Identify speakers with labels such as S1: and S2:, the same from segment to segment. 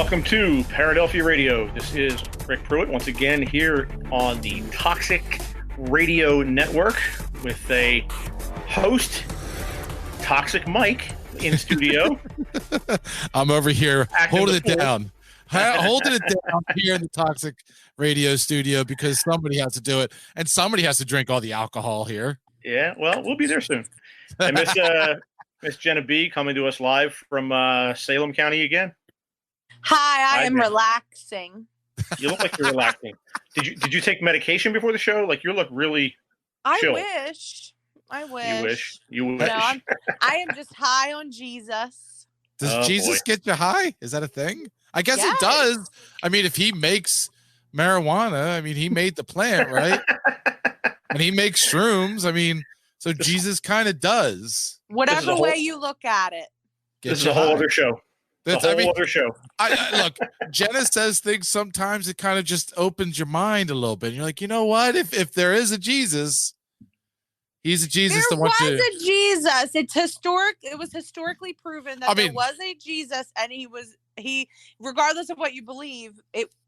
S1: Welcome to Paradelphia Radio. This is Rick Pruitt once again here on the Toxic Radio Network with a host, Toxic Mike, in studio.
S2: I'm over here holding it down. Holding it down here in the Toxic Radio studio because somebody has to do it, and somebody has to drink all the alcohol here.
S1: Yeah, well, we'll be there soon. And Miss Jenna B coming to us live from Salem County again.
S3: Hi, I am relaxing.
S1: You look like you're relaxing. Did you take medication before the show? Like, you look really chill.
S3: I wish.
S1: You wish.
S3: No, I am just high on Jesus.
S2: Does Jesus get you high? Is that a thing? I guess it does. I mean, if he makes marijuana, I mean, he made the plant, right? And he makes shrooms. I mean, so Jesus kind of does.
S3: Whatever way you look at it.
S1: This is a whole other show.
S2: That's a whole other show. Look, Jenna says things sometimes it kind of just opens your mind a little bit. And you're like, you know what? If there is a Jesus, he's a Jesus.
S3: There was a Jesus. It's historic. It was historically proven that there was a Jesus, and he, regardless of what you believe,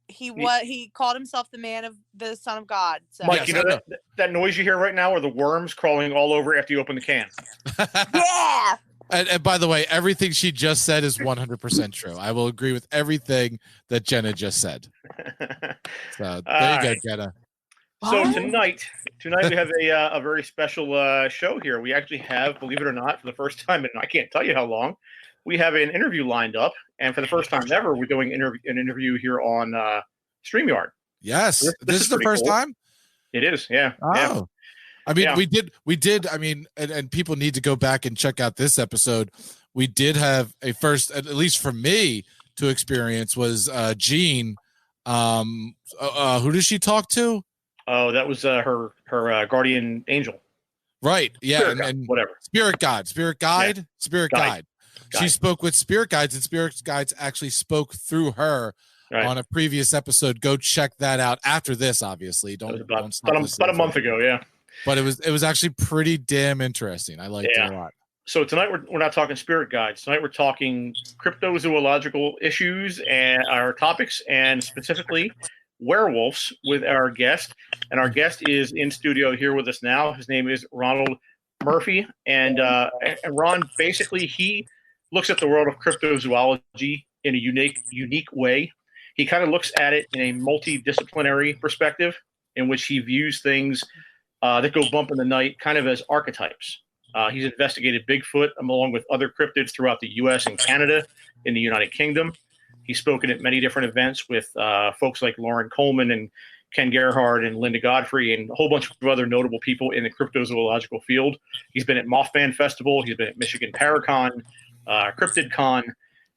S3: he called himself the Son of God. So.
S1: Mike, you know that noise you hear right now are the worms crawling all over after you open the can.
S3: Yeah.
S2: And by the way, everything she just said is 100% true. I will agree with everything that Jenna just said. So there you go, Jenna.
S1: So tonight we have a very special show here. We actually have, believe it or not, for the first time, and I can't tell you how long, we have an interview lined up. And for the first time ever, we're doing an interview here on StreamYard.
S2: Yes. This is the first time?
S1: It is, yeah.
S2: Oh.
S1: Yeah.
S2: I mean, we did. I mean, and people need to go back and check out this episode. We did have a first, at least for me, to experience was Jean. Who did she talk to?
S1: Oh, that was her guardian angel.
S2: Right. Yeah.
S1: And whatever.
S2: Spirit guide. She spoke with spirit guides, and spirit guides actually spoke through her on a previous episode. Go check that out after this. Obviously, don't
S1: about a month ago. Yeah.
S2: But it was actually pretty damn interesting. I liked it a lot.
S1: So tonight we're not talking spirit guides. Tonight we're talking cryptozoological issues and our topics, and specifically werewolves with our guest. And our guest is in studio here with us now. His name is Ronald Murphy, and Ron, basically he looks at the world of cryptozoology in a unique way. He kind of looks at it in a multidisciplinary perspective, in which he views things that go bump in the night kind of as archetypes. He's investigated Bigfoot along with other cryptids throughout the U.S. and Canada, in the United Kingdom. He's spoken at many different events with folks like Lauren Coleman and Ken Gerhard and Linda Godfrey and a whole bunch of other notable people in the cryptozoological field. He's been at Mothman Festival. He's been at Michigan Paracon, CryptidCon.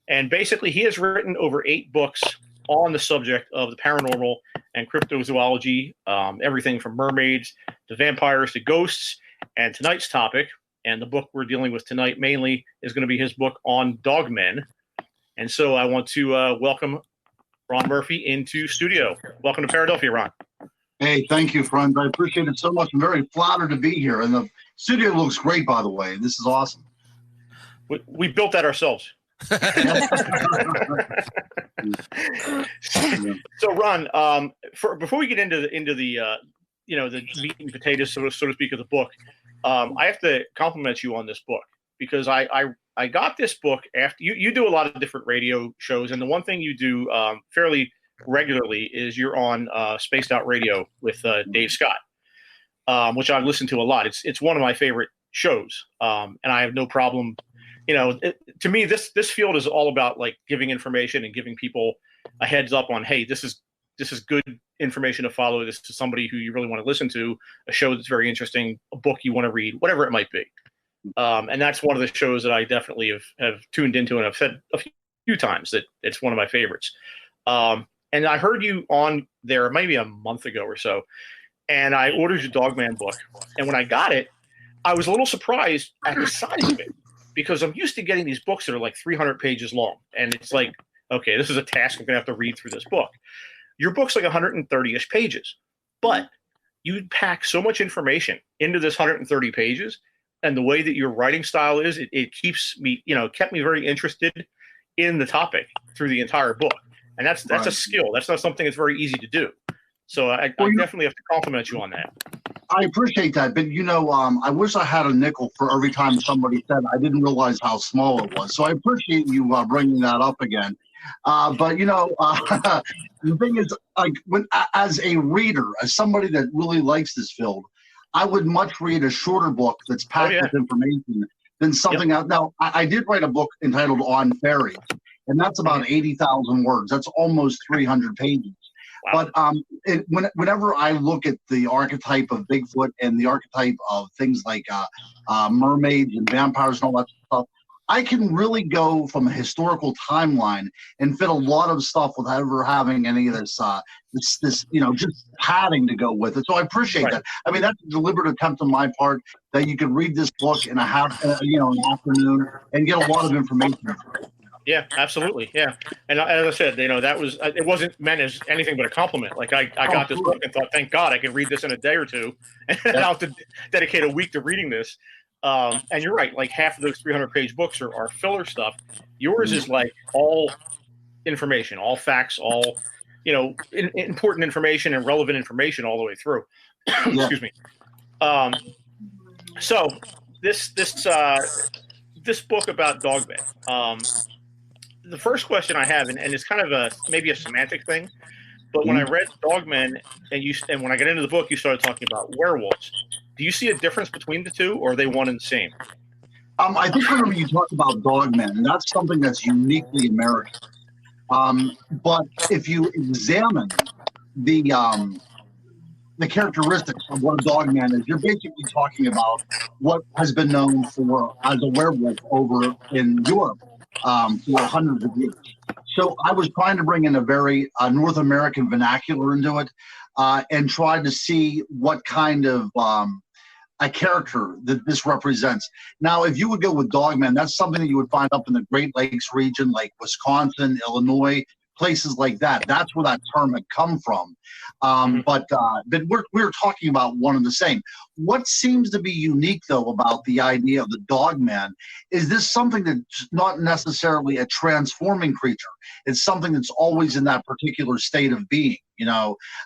S1: And basically he has written over 8 books on the subject of the paranormal and cryptozoology, everything from mermaids to vampires to ghosts. And tonight's topic, and the book we're dealing with tonight mainly, is going to be his book on dogmen. And so I want to welcome Ron Murphy into studio. Welcome to Paradelphia, Ron.
S4: Hey, thank you, friend. I appreciate it so much. I'm very flattered to be here. And the studio looks great, by the way. This is awesome.
S1: We built that ourselves. So Ron, before we get into the meat and potatoes, so to speak, of the book, I have to compliment you on this book, because I got this book after you do a lot of different radio shows, and the one thing you do fairly regularly is you're on Spaced Out Radio with Dave Scott, which I listen to a lot. It's one of my favorite shows, and I have no problem. To me, this field is all about like giving information and giving people a heads up on, hey, this is good information to follow. This is somebody who you really want to listen to, a show that's very interesting, a book you want to read, whatever it might be. And that's one of the shows that I definitely have tuned into, and I've said a few times that it's one of my favorites. And I heard you on there maybe a month ago or so, and I ordered your Dogman book. And when I got it, I was a little surprised at the size of it, because I'm used to getting these books that are like 300 pages long. And it's like, okay, this is a task. I'm going to have to read through this book. Your book's like 130-ish pages, but you pack so much information into this 130 pages. And the way that your writing style is, it keeps me, kept me very interested in the topic through the entire book. and that's a skill. That's not something that's very easy to do. So I definitely have to compliment you on that.
S4: I appreciate that, but I wish I had a nickel for every time somebody said I didn't realize how small it was. So I appreciate you bringing that up again. But the thing is, like, as a reader, as somebody that really likes this field, I would much read a shorter book that's packed with information than something else. Now, I did write a book entitled On Fairies, and that's about 80,000 words. That's almost 300 pages. Wow. But whenever I look at the archetype of Bigfoot and the archetype of things like mermaids and vampires and all that stuff, I can really go from a historical timeline and fit a lot of stuff without ever having any of this, just padding to go with it. So I appreciate that. I mean, that's a deliberate attempt on my part that you could read this book in an afternoon and get a lot of information.
S1: Yeah, absolutely. Yeah. And as I said, that was, it wasn't meant as anything but a compliment. Like I got this book and thought, thank God I can read this in a day or two, and I'll have to dedicate a week to reading this. And you're right. Like half of those 300-page books are filler stuff. Yours is like all information, all facts, all, important information and relevant information all the way through. Excuse me. So this book about Dogman, the first question I have, and it's kind of maybe a semantic thing, but when I read Dogman and when I got into the book, you started talking about werewolves. Do you see a difference between the two, or are they one and the same?
S4: I think whenever you talk about Dogman, that's something that's uniquely American. But if you examine the characteristics of what a Dogman is, you're basically talking about what has been known for as a werewolf over in Europe for hundreds of years. So I was trying to bring in a very North American vernacular into it and try to see what kind of a character that this represents. Now, if you would go with Dogman, that's something that you would find up in the Great Lakes region, like Wisconsin, Illinois, places like that. That's where that term had come from. But we're talking about one and the same. What seems to be unique, though, about the idea of the Dogman is this something that's not necessarily a transforming creature. It's something that's always in that particular state of being,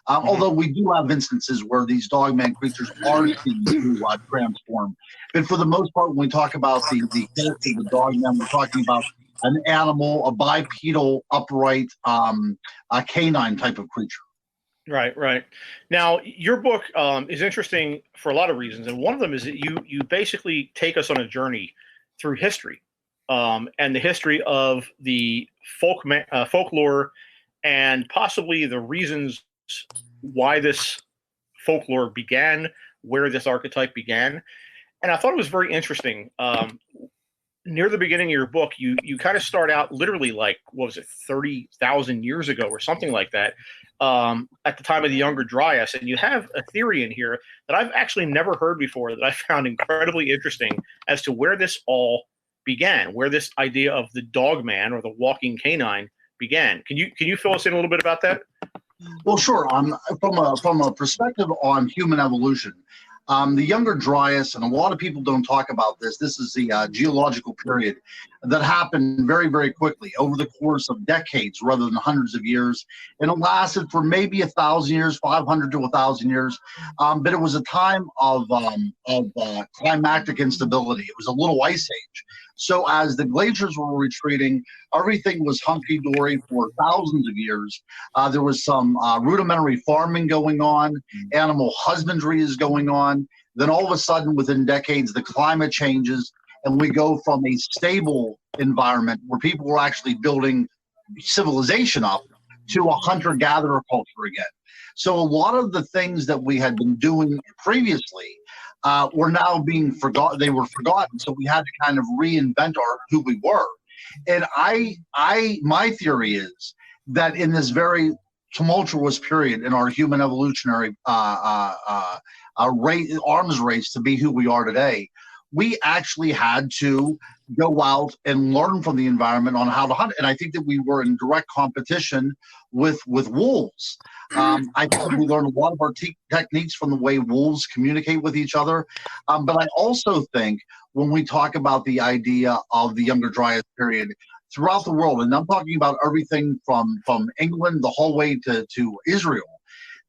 S4: although we do have instances where these Dogman creatures are seen to transform. But for the most part, when we talk about the character of the Dogman, we're talking about an animal, a bipedal, upright, a canine type of creature.
S1: Right. Now, your book is interesting for a lot of reasons, and one of them is that you basically take us on a journey through history, and the history of the folklore, and possibly the reasons why this folklore began, where this archetype began. And I thought it was very interesting. Near the beginning of your book, you kind of start out literally like, 30,000 years ago or something like that, at the time of the Younger Dryas. And you have a theory in here that I've actually never heard before that I found incredibly interesting as to where this all began, where this idea of the Dogman or the walking canine began. Can you fill us in a little bit about that?
S4: Well, sure. From a perspective on human evolution, the Younger Dryas, and a lot of people don't talk about this, this is the geological period that happened very, very quickly over the course of decades rather than hundreds of years. And it lasted for maybe 1,000 years, 500 to 1,000 years. But it was a time of climactic instability. It was a little ice age. So as the glaciers were retreating, everything was hunky-dory for thousands of years. There was some rudimentary farming going on. Animal husbandry is going on. Then all of a sudden, within decades, the climate changes, and we go from a stable environment where people were actually building civilization up to a hunter-gatherer culture again. So a lot of the things that we had been doing previously were now being forgotten. They were forgotten. So we had to kind of reinvent who we were. And my theory is that in this very tumultuous period in our human evolutionary arms race to be who we are today, we actually had to go out and learn from the environment on how to hunt. And I think that we were in direct competition with wolves. I think we learned a lot of our techniques from the way wolves communicate with each other. But I also think when we talk about the idea of the Younger Dryas period, throughout the world, and I'm talking about everything from England the whole way to Israel,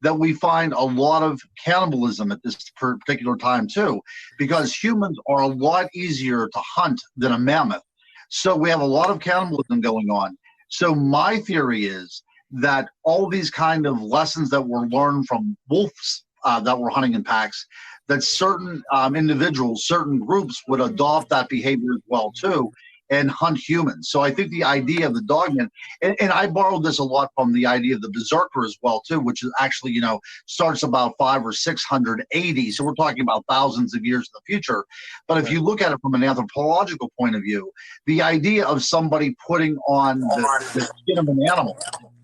S4: that we find a lot of cannibalism at this particular time too, because humans are a lot easier to hunt than a mammoth. So we have a lot of cannibalism going on. So my theory is that all these kind of lessons that were learned from wolves that were hunting in packs, that certain individuals, certain groups would adopt that behavior as well too, and hunt humans. So I think the idea of the dogman, and I borrowed this a lot from the idea of the berserker as well too, which is actually, starts about 500 or 680. So we're talking about thousands of years in the future. But if you look at it from an anthropological point of view, the idea of somebody putting on the skin of an animal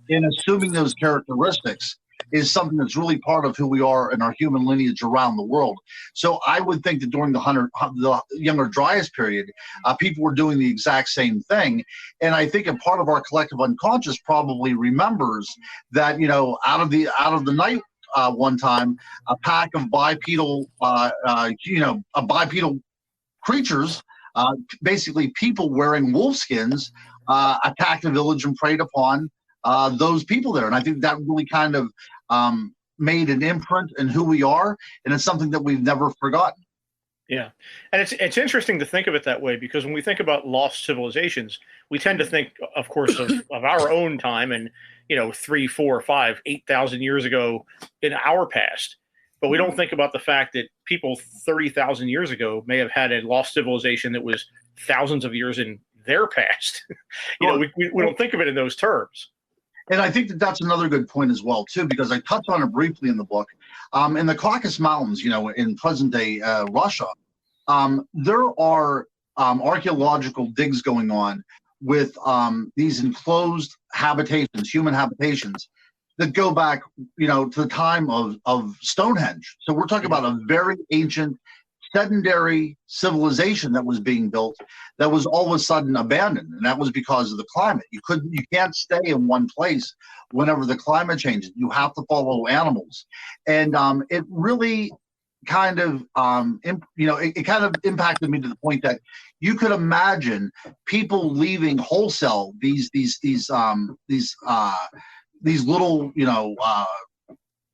S4: and assuming those characteristics is something that's really part of who we are in our human lineage around the world. So I would think that during the Younger Dryas period, people were doing the exact same thing. And I think a part of our collective unconscious probably remembers that, out of the night one time, a pack of bipedal, bipedal creatures, basically people wearing wolf skins, attacked a village and preyed upon those people there. And I think that really kind of made an imprint in who we are, and it's something that we've never forgotten.
S1: Yeah, and it's interesting to think of it that way, because when we think about lost civilizations, we tend to think, of course, of our own time and 3, 4, 5, 8,000 years ago in our past, but we don't think about the fact that people 30,000 years ago may have had a lost civilization that was thousands of years in their past. We don't think of it in those terms.
S4: And I think that that's another good point as well, too, because I touched on it briefly in the book. In the Caucasus Mountains, in present-day Russia, there are archaeological digs going on with these enclosed habitations, human habitations, that go back, to the time of Stonehenge. So we're talking about a very ancient, sedentary civilization that was being built that was all of a sudden abandoned, and that was because of the climate. You can't stay in one place whenever the climate changes. You have to follow animals, and it really kind of it kind of impacted me to the point that you could imagine people leaving wholesale these little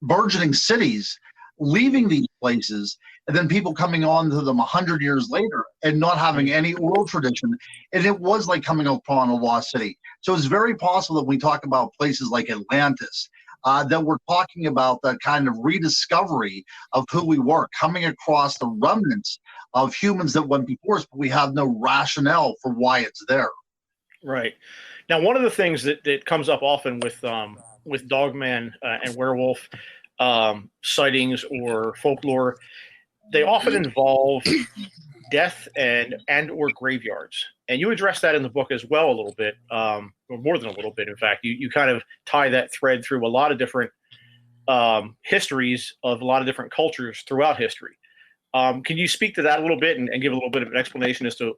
S4: burgeoning cities, leaving these places, and then people coming on to them 100 years later and not having any oral tradition. And it was like coming upon a lost city. So it's very possible that we talk about places like Atlantis, that we're talking about that kind of rediscovery of who we were, coming across the remnants of humans that went before us, but we have no rationale for why it's there.
S1: Right. Now, one of the things that comes up often with Dogman and werewolf sightings or folklore, they often involve death and or graveyards. And you address that in the book as well a little bit, or more than a little bit, in fact. You kind of tie that thread through a lot of different histories of a lot of different cultures throughout history. Can you speak to that a little bit and give a little bit of an explanation as to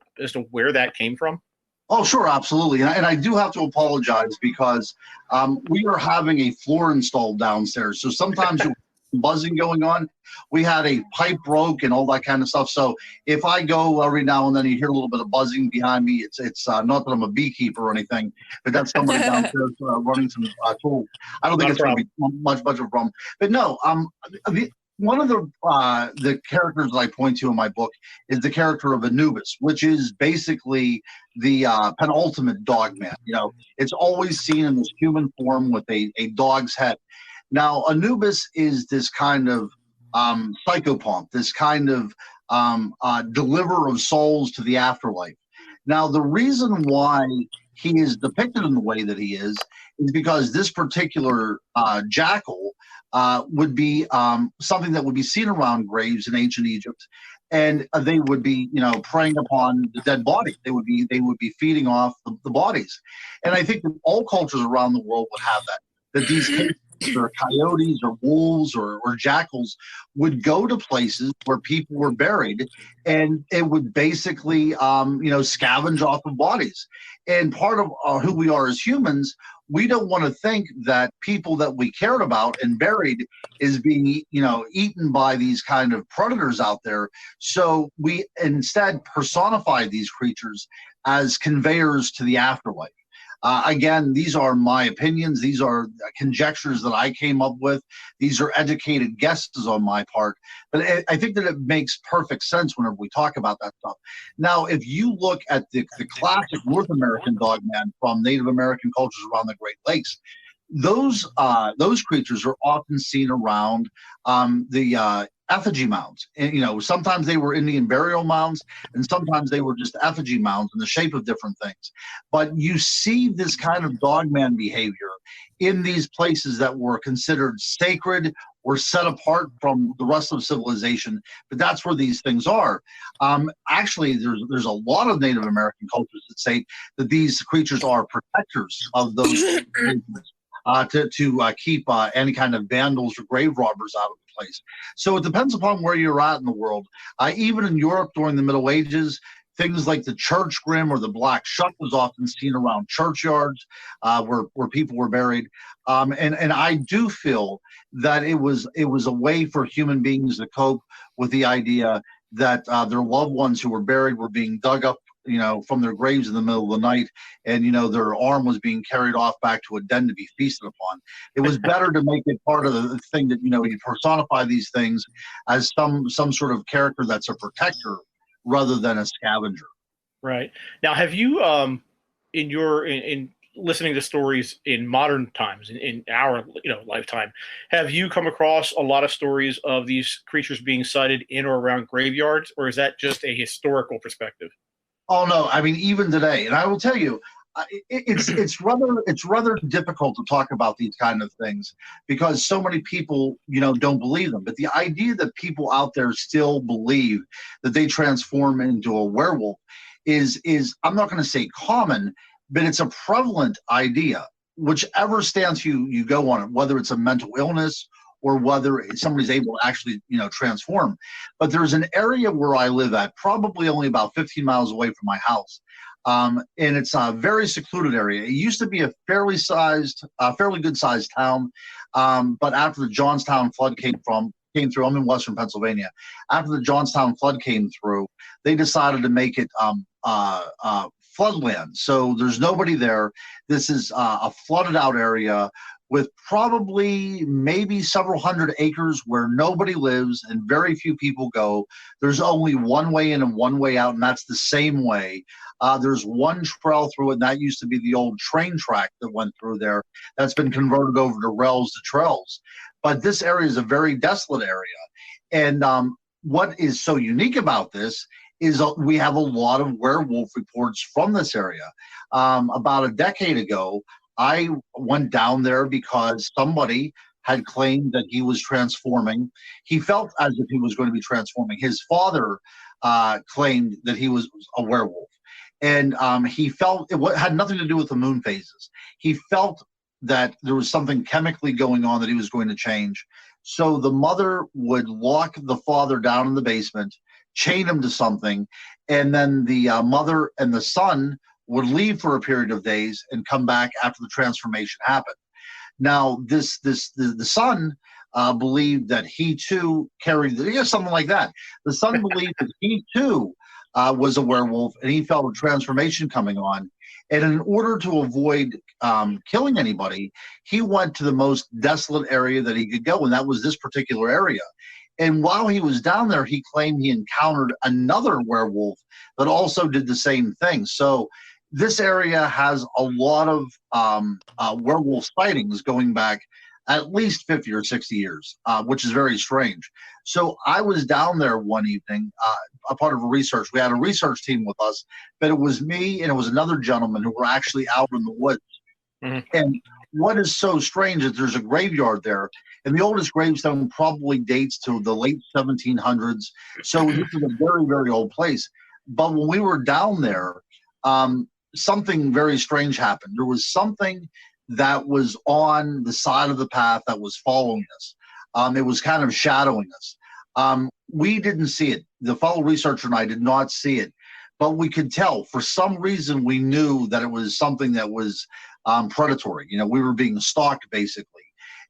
S1: where that came from?
S4: Oh, sure, absolutely. And I do have to apologize because we are having a floor installed downstairs. So sometimes you'll buzzing going on. We had a pipe broke and all that kind of stuff. So if I go every now and then you hear a little bit of buzzing behind me, it's not that I'm a beekeeper or anything, but that's somebody downstairs running some tools. I don't think it's going to be much of a problem. But no, one of the characters that I point to in my book is the character of Anubis, which is basically the penultimate dogman. It's always seen in this human form with a dog's head. Now, Anubis is this kind of psychopomp, this kind of deliverer of souls to the afterlife. Now, the reason why he is depicted in the way that he is because this particular jackal would be something that would be seen around graves in ancient Egypt, and they would be, preying upon the dead body. They would be feeding off the bodies, and I think that all cultures around the world would have that. That these or coyotes or wolves or jackals would go to places where people were buried, and it would basically, scavenge off of bodies. And part of who we are as humans, we don't want to think that people that we cared about and buried is being, eaten by these kind of predators out there. So we instead personify these creatures as conveyors to the afterlife. Again, these are my opinions. These are conjectures that I came up with. These are educated guesses on my part. But I think that it makes perfect sense whenever we talk about that stuff. Now, if you look at the classic North American dogman from Native American cultures around the Great Lakes, those creatures are often seen around the effigy mounds. And, sometimes they were Indian burial mounds, and sometimes they were just effigy mounds in the shape of different things. But you see this kind of dogman behavior in these places that were considered sacred or set apart from the rest of civilization. But that's where these things are. Actually, there's a lot of Native American cultures that say that these creatures are protectors of those to keep any kind of vandals or grave robbers out of the place. So it depends upon where you're at in the world. Even in Europe during the Middle Ages, things like the church grim or the black shuck was often seen around churchyards where people were buried. And I do feel that it was a way for human beings to cope with the idea that their loved ones who were buried were being dug up from their graves in the middle of the night, and their arm was being carried off back to a den to be feasted upon. It was better to make it part of the thing that you personify these things as some sort of character that's a protector rather than a scavenger.
S1: Right. Now, have you in listening to stories in modern times, in our lifetime, have you come across a lot of stories of these creatures being sighted in or around graveyards, or is that just a historical perspective?
S4: Oh no! I mean, even today, and I will tell you, it's rather difficult to talk about these kind of things because so many people, don't believe them. But the idea that people out there still believe that they transform into a werewolf is I'm not going to say common, but it's a prevalent idea. Whichever stance you go on it, whether it's a mental illness or whether somebody's able to actually, transform. But there's an area where I live at, probably only about 15 miles away from my house. And it's a very secluded area. It used to be a fairly good sized town. But after the Johnstown flood came through, I'm in Western Pennsylvania. After the Johnstown flood came through, they decided to make it floodland. So there's nobody there. This is a flooded out area with probably maybe several hundred acres where nobody lives and very few people go. There's only one way in and one way out, and that's the same way. There's one trail through it, and that used to be the old train track that went through there. That's been converted over to rails to trails. But this area is a very desolate area. And what is so unique about this is we have a lot of werewolf reports from this area. About a decade ago, I went down there because somebody had claimed that he was transforming. He felt as if he was going to be transforming. His father claimed that he was a werewolf. And he felt it had nothing to do with the moon phases. He felt that there was something chemically going on that he was going to change. So the mother would lock the father down in the basement, chain him to something, and then the mother and the son would leave for a period of days and come back after the transformation happened. Now, the son believed that he too carried something like that. The son believed that he too was a werewolf, and he felt a transformation coming on. And in order to avoid killing anybody, he went to the most desolate area that he could go, and that was this particular area. And while he was down there, he claimed he encountered another werewolf that also did the same thing. So this area has a lot of werewolf sightings going back at least 50 or 60 years, which is very strange. So I was down there one evening, a part of a research. We had a research team with us, but it was me and it was another gentleman who were actually out in the woods. Mm-hmm. And what is so strange is there's a graveyard there, and the oldest gravestone probably dates to the late 1700s. So this is a very, very old place. But when we were down there, something very strange happened. There was something that was on the side of the path that was following us. It was kind of shadowing us. We didn't see it. The fellow researcher and I did not see it, but we could tell. For some reason, we knew that it was something that was predatory. We were being stalked, basically.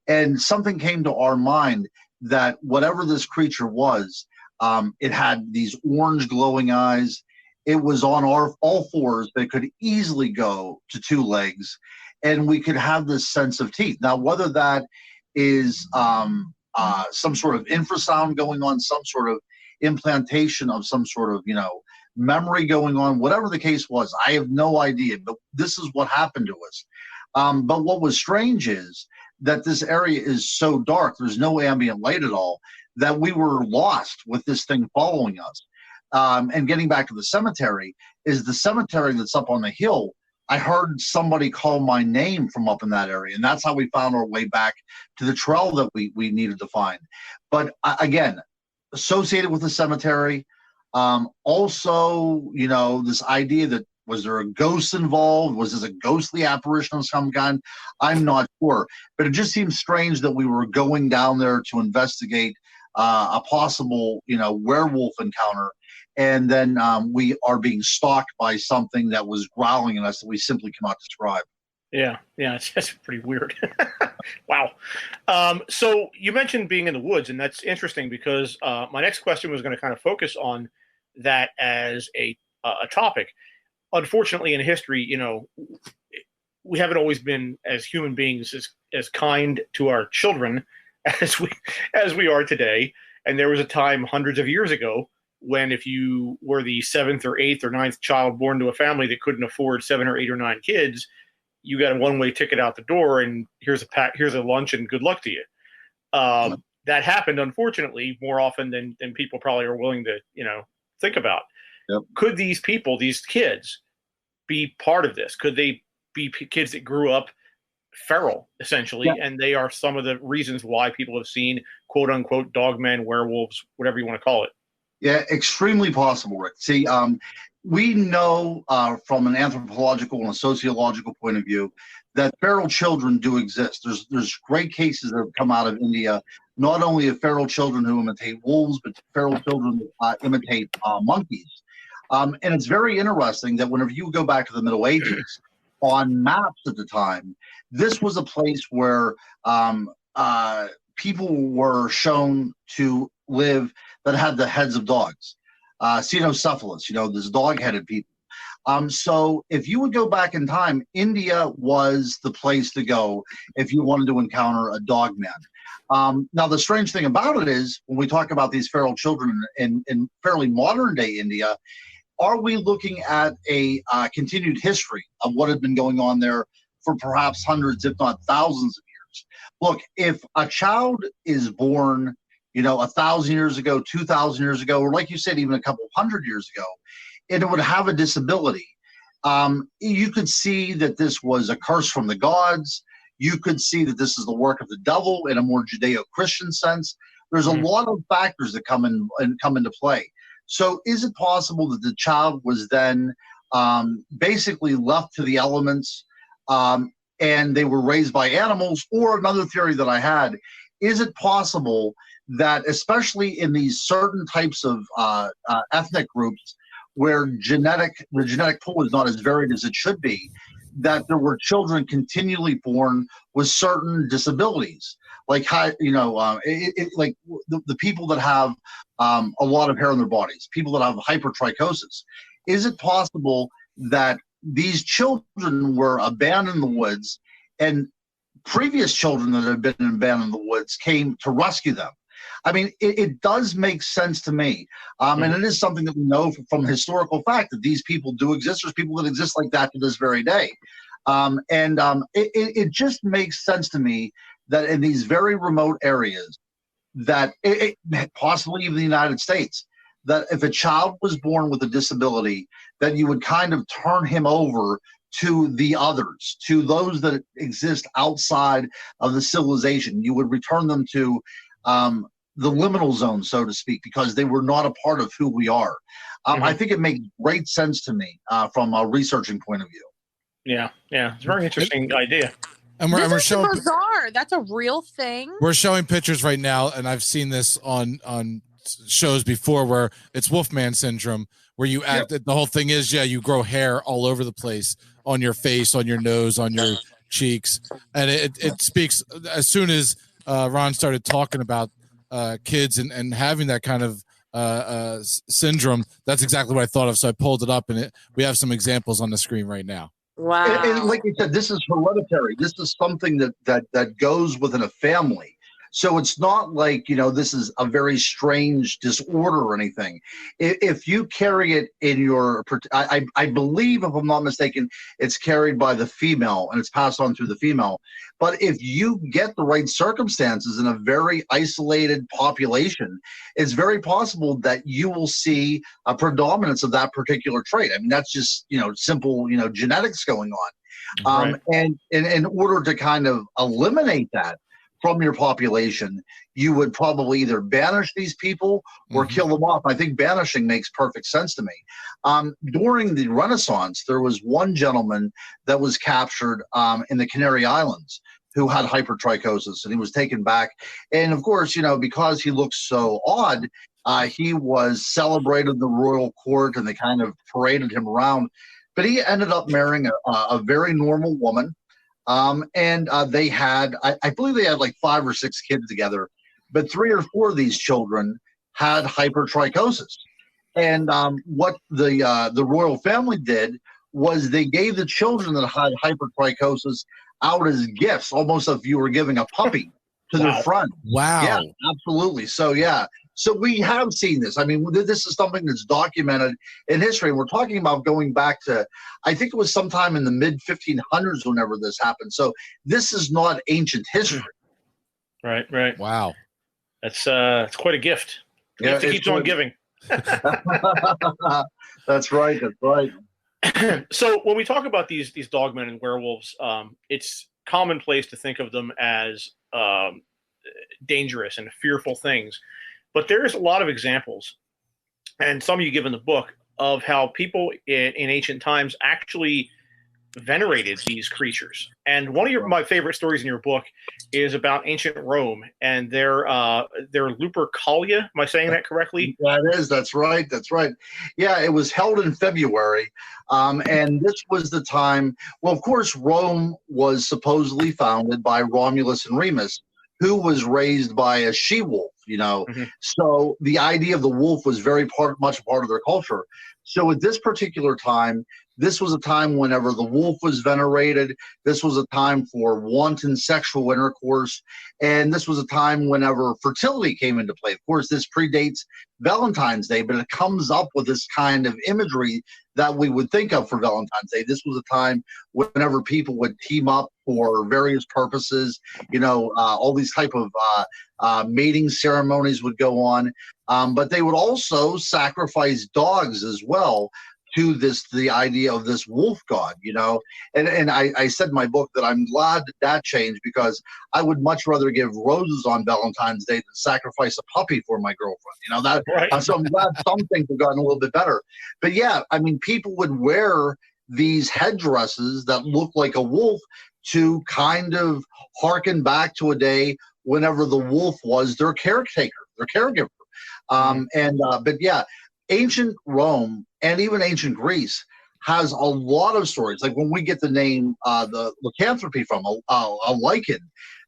S4: And something came to our mind that whatever this creature was, it had these orange glowing eyes. it was on all fours that could easily go to 2 legs, and we could have this sense of teeth. Now, whether that is some sort of infrasound going on, some sort of implantation of some sort of, memory going on, whatever the case was, I have no idea, but this is what happened to us. But what was strange is that this area is so dark, there's no ambient light at all, that we were lost with this thing following us. And getting back to the cemetery, is the cemetery that's up on the hill. I heard somebody call my name from up in that area, and that's how we found our way back to the trail that we needed to find. But again, associated with the cemetery, also, this idea that, was there a ghost involved? Was this a ghostly apparition of some kind? I'm not sure. But it just seems strange that we were going down there to investigate a possible, werewolf encounter. And then we are being stalked by something that was growling at us that we simply cannot describe.
S1: Yeah, it's pretty weird. Wow. So you mentioned being in the woods, and that's interesting because my next question was going to kind of focus on that as a topic. Unfortunately, in history, we haven't always been, as human beings, as kind to our children as we are today. And there was a time hundreds of years ago when, if you were the 7th or 8th or 9th child born to a family that couldn't afford 7 or 8 or 9 kids, you got a one-way ticket out the door, and here's a lunch and good luck to you. That happened, unfortunately, more often than people probably are willing to think about.
S4: Yep.
S1: Could these people, these kids, be part of this? Could they be kids that grew up feral, essentially, and they are some of the reasons why people have seen quote unquote dogmen, werewolves, whatever you want to call it?
S4: Yeah, extremely possible, Rick. See, we know from an anthropological and a sociological point of view that feral children do exist. There's great cases that have come out of India, not only of feral children who imitate wolves, but feral children that imitate monkeys. And it's very interesting that whenever you go back to the Middle Ages, on maps at the time, this was a place where people were shown to live that had the heads of dogs, cynocephalus, this dog-headed people. So if you would go back in time, India was the place to go if you wanted to encounter a dogman. Now, the strange thing about it is, when we talk about these feral children in fairly modern-day India, are we looking at a continued history of what had been going on there for perhaps hundreds, if not thousands of years? Look, if a child is born, 1,000 years ago, 2,000 years ago, or like you said, even a couple hundred years ago, and it would have a disability, you could see that this was a curse from the gods. You could see that this is the work of the devil in a more Judeo-Christian sense. There's a lot of factors that come into play. So is it possible that the child was then basically left to the elements and they were raised by animals? Or another theory that I had, is it possible that, especially in these certain types of ethnic groups where the genetic pool is not as varied as it should be, that there were children continually born with certain disabilities, like like the people that have a lot of hair on their bodies, people that have hypertrichosis? Is it possible that these children were abandoned in the woods, and previous children that had been abandoned in the woods came to rescue them? I mean, it does make sense to me. And it is something that we know from historical fact, that these people do exist. There's people that exist like that to this very day. It just makes sense to me that in these very remote areas, that possibly even the United States, that if a child was born with a disability, that you would kind of turn him over to the others, to those that exist outside of the civilization. You would return them to the liminal zone, so to speak, because they were not a part of who we are. I think it makes great sense to me from a researching point of view. Yeah,
S1: it's a very interesting idea.
S2: And we're showing
S3: bizarre. That's a real thing.
S2: We're showing pictures right now, and I've seen this on shows before, where it's Wolfman syndrome, where you act. The whole thing is, you grow hair all over the place, on your face, on your nose, on your cheeks, and it speaks. As soon as Ron started talking about kids and having that kind of syndrome. That's exactly what I thought of. So I pulled it up, and we have some examples on the screen right now.
S3: Wow.
S4: And like you said, this is hereditary. This is something that goes within a family. So it's not like, this is a very strange disorder or anything. If you carry it in your, I believe, if I'm not mistaken, it's carried by the female and it's passed on through the female. But if you get the right circumstances in a very isolated population, it's very possible that you will see a predominance of that particular trait. I mean, that's just, simple, genetics going on.
S1: Right.
S4: And in order to kind of eliminate that from your population, you would probably either banish these people or kill them off. I think banishing makes perfect sense to me. During the Renaissance, there was one gentleman that was captured in the Canary Islands who had hypertrichosis, and he was taken back. And of course, because he looked so odd, he was celebrated in the royal court, and they kind of paraded him around. But he ended up marrying a very normal woman. And they had, I believe they had like 5 or 6 kids together, but 3 or 4 of these children had hypertrichosis. And what the royal family did was they gave the children that had hypertrichosis out as gifts, almost as if you were giving a puppy to their friend.
S2: Wow.
S4: Yeah, absolutely. So, yeah. So we have seen this. I mean, this is something that's documented in history. And we're talking about going back to, I think it was sometime in the mid-1500s whenever this happened. So this is not ancient history.
S1: Right.
S2: Wow.
S1: That's it's quite a gift.
S4: Yeah,
S1: It keeps on giving.
S4: That's right.
S1: So when we talk about these dogmen and werewolves, it's commonplace to think of them as dangerous and fearful things. But there's a lot of examples, and some you give in the book, of how people in ancient times actually venerated these creatures. And one of my favorite stories in your book is about ancient Rome and their Lupercalia. Am I saying that correctly?
S4: That is. That's right. Yeah, it was held in February, and this was the time. Well, of course, Rome was supposedly founded by Romulus and Remus, who was raised by a she-wolf. So the idea of the wolf was much a part of their culture. So at this particular time, this was a time whenever the wolf was venerated. This was a time for wanton sexual intercourse. And this was a time whenever fertility came into play. Of course, this predates Valentine's Day, but it comes up with this kind of imagery that we would think of for Valentine's Day. This was a time whenever people would team up for various purposes. All these type of mating ceremonies would go on. But they would also sacrifice dogs as well to the idea of this wolf god, and I said in my book that I'm glad that changed, because I would much rather give roses on Valentine's Day than sacrifice a puppy for my girlfriend,
S1: Right.
S4: So I'm glad some things have gotten a little bit better. But yeah, I mean, people would wear these headdresses that look like a wolf to kind of harken back to a day whenever the wolf was their caretaker, their caregiver. But yeah, ancient Rome and even ancient Greece has a lot of stories. Like when we get the name, the lycanthropy from a lichen,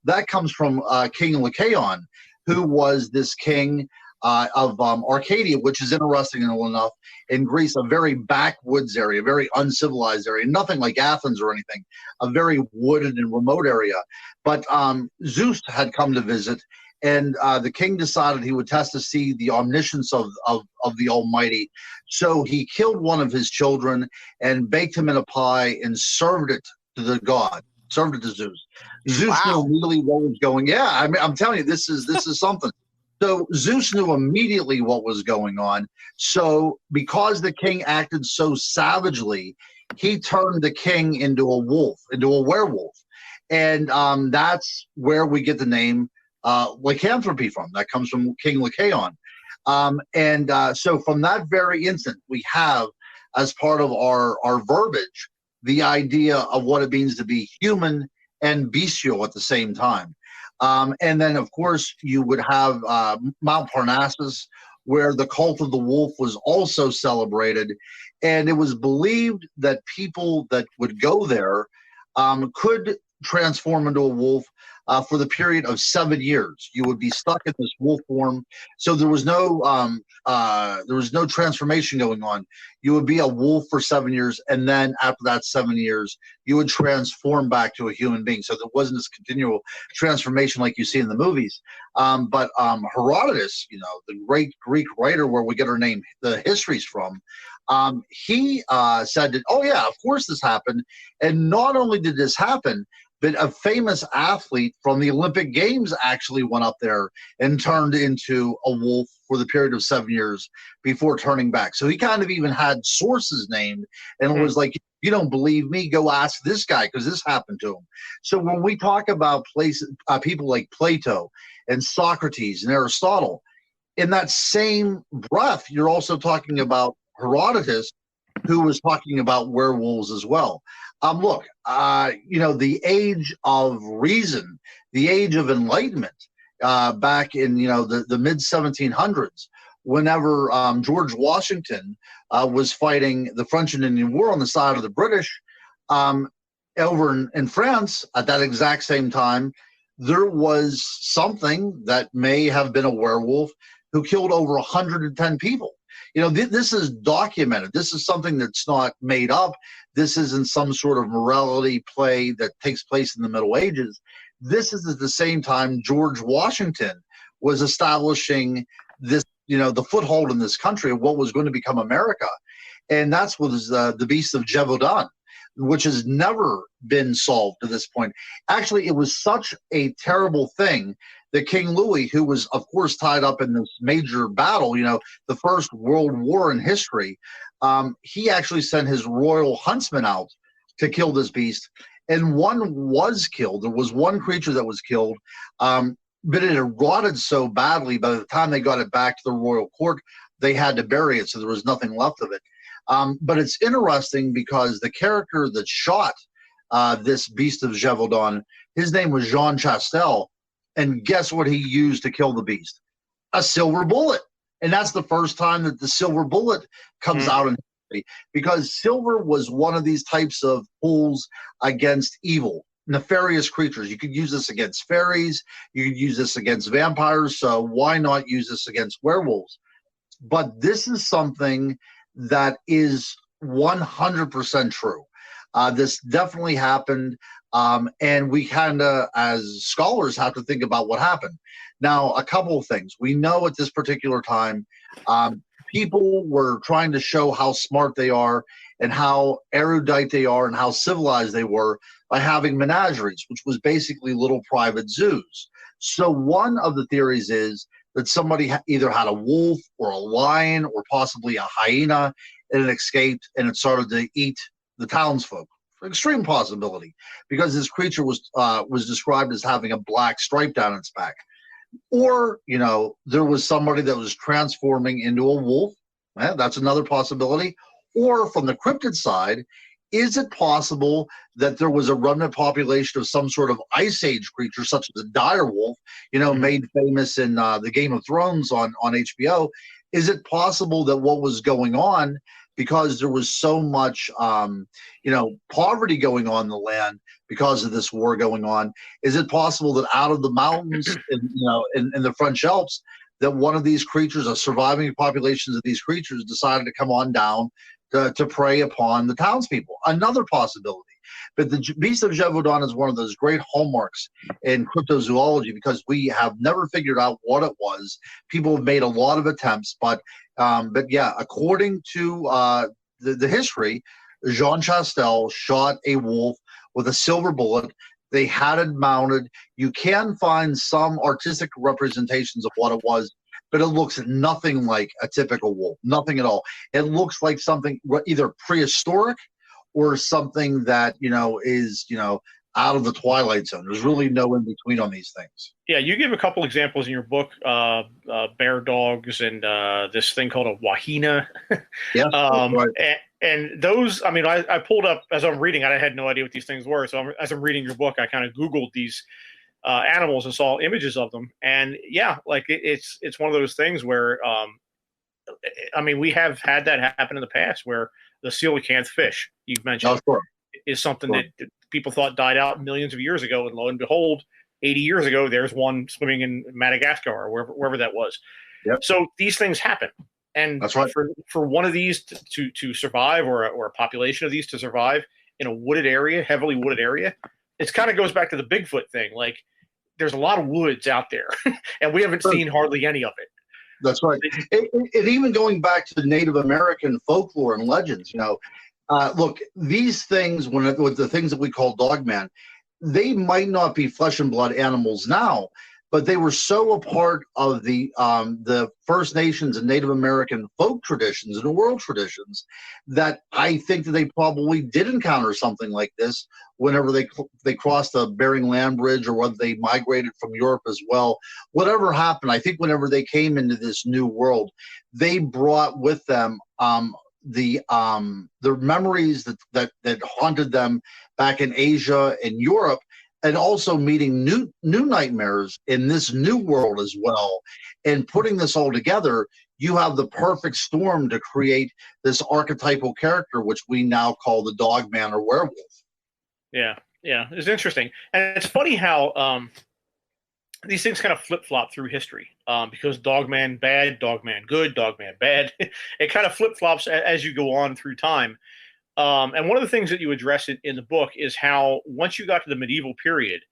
S4: that comes from King Lycaon, who was this king of Arcadia, which is interesting enough, in Greece, a very backwoods area, very uncivilized area, nothing like Athens or anything, a very wooded and remote area. But Zeus had come to visit, and the king decided he would test to see the omniscience of the Almighty. So he killed one of his children and baked him in a pie and served it to the god, served it to Zeus. Zeus knew immediately what was going. Yeah, I mean, I'm telling you, this is something. So Zeus knew immediately what was going on. So because the king acted so savagely, he turned the king into a wolf, into a werewolf. And that's where we get the name lycanthropy from. That comes from King Lycaon. So from that very instant, we have, as part of our verbiage, the idea of what it means to be human and bestial at the same time. And then, of course, you would have Mount Parnassus, where the cult of the wolf was also celebrated. And it was believed that people that would go there could transform into a wolf. for the period of 7 years. You would be stuck in this wolf form. So there was no transformation going on. You would be a wolf for 7 years, and then after that 7 years, you would transform back to a human being. So there wasn't this continual transformation like you see in the movies. But Herodotus, the great Greek writer where we get our name, the histories from, he said that, oh yeah, of course this happened. And not only did this happen, but a famous athlete from the Olympic Games actually went up there and turned into a wolf for the period of 7 years before turning back. So he kind of even had sources named, and it was like, you don't believe me, go ask this guy, because this happened to him. So when we talk about people like Plato and Socrates and Aristotle, in that same breath, you're also talking about Herodotus, who was talking about werewolves as well. Look, the age of reason, the age of enlightenment, back in, the mid 1700s, whenever George Washington was fighting the French and Indian War on the side of the British, over in France at that exact same time, there was something that may have been a werewolf who killed over 110 people. This is documented. This is something that's not made up. This isn't some sort of morality play that takes place in the Middle Ages. This is at the same time George Washington was establishing this, the foothold in this country of what was going to become America. And that's what is the Beast of Gévaudan, which has never been solved to this point. Actually, it was such a terrible thing that King Louis, who was, of course, tied up in this major battle, the First World War in history, he actually sent his royal huntsman out to kill this beast. And one was killed. There was one creature that was killed, but it had rotted so badly, by the time they got it back to the royal court, they had to bury it, so there was nothing left of it. But it's interesting because the character that shot this Beast of Gévaudan, his name was Jean Chastel, and guess what he used to kill the beast? A silver bullet. And that's the first time that the silver bullet comes out in history, because silver was one of these types of tools against evil, nefarious creatures. You could use this against fairies. You could use this against vampires. So why not use this against werewolves? But this is something that is 100% true. This definitely happened. And we kind of, as scholars, have to think about what happened. Now, a couple of things. We know at this particular time, people were trying to show how smart they are and how erudite they are and how civilized they were by having menageries, which was basically little private zoos. So one of the theories is that somebody either had a wolf or a lion or possibly a hyena, and it escaped and it started to eat the townsfolk. Extreme possibility, because this creature was described as having a black stripe down its back. Or, there was somebody that was transforming into a wolf. That's another possibility. Or from the cryptid side, is it possible that there was a remnant population of some sort of ice age creature, such as a dire wolf, made famous in the Game of Thrones on HBO? Is it possible that what was going on, because there was so much, poverty going on in the land because of this war going on, is it possible that out of the mountains, in the French Alps, that one of these creatures, a surviving populations of these creatures, decided to come on down to prey upon the townspeople? Another possibility. But the Beast of Gévaudan is one of those great hallmarks in cryptozoology, because we have never figured out what it was. People have made a lot of attempts, but yeah, according to the history, Jean Chastel shot a wolf with a silver bullet. They had it mounted. You can find some artistic representations of what it was, but it looks nothing like a typical wolf, nothing at all. It looks like something either prehistoric or something that, is, out of the Twilight Zone. There's really no in between on these things.
S1: Yeah, you give a couple examples in your book, bear dogs and this thing called a wahina.
S4: Yeah, right.
S1: And those, I pulled up as I'm reading. I had no idea what these things were. So as I'm reading your book, I kind of Googled these animals and saw images of them. And yeah, like it's one of those things where, we have had that happen in the past, where the coelacanth fish you've mentioned is something that people thought died out millions of years ago, and lo and behold, 80 years ago, there's one swimming in Madagascar or wherever that was.
S4: Yep.
S1: So these things happen. And
S4: that's right.
S1: For one of these to survive, or a population of these to survive in a wooded area, heavily wooded area, it kind of goes back to the Bigfoot thing. Like, there's a lot of woods out there, and we haven't seen hardly any of it.
S4: That's right. And even going back to the Native American folklore and legends, look, these things, with the things that we call dogman, they might not be flesh and blood animals now, but they were so a part of the First Nations and Native American folk traditions and world traditions that I think that they probably did encounter something like this whenever they crossed the Bering Land Bridge, or whether they migrated from Europe as well. Whatever happened, I think whenever they came into this new world, they brought with them the memories that haunted them back in Asia and Europe, and also meeting new nightmares in this new world as well. And putting this all together, you have the perfect storm to create this archetypal character, which we now call the dogman or werewolf.
S1: Yeah, it's interesting. And it's funny how these things kind of flip-flop through history, because dogman bad, dogman good, dogman bad. It kind of flip-flops as you go on through time. And one of the things that you address in the book is how once you got to the medieval period,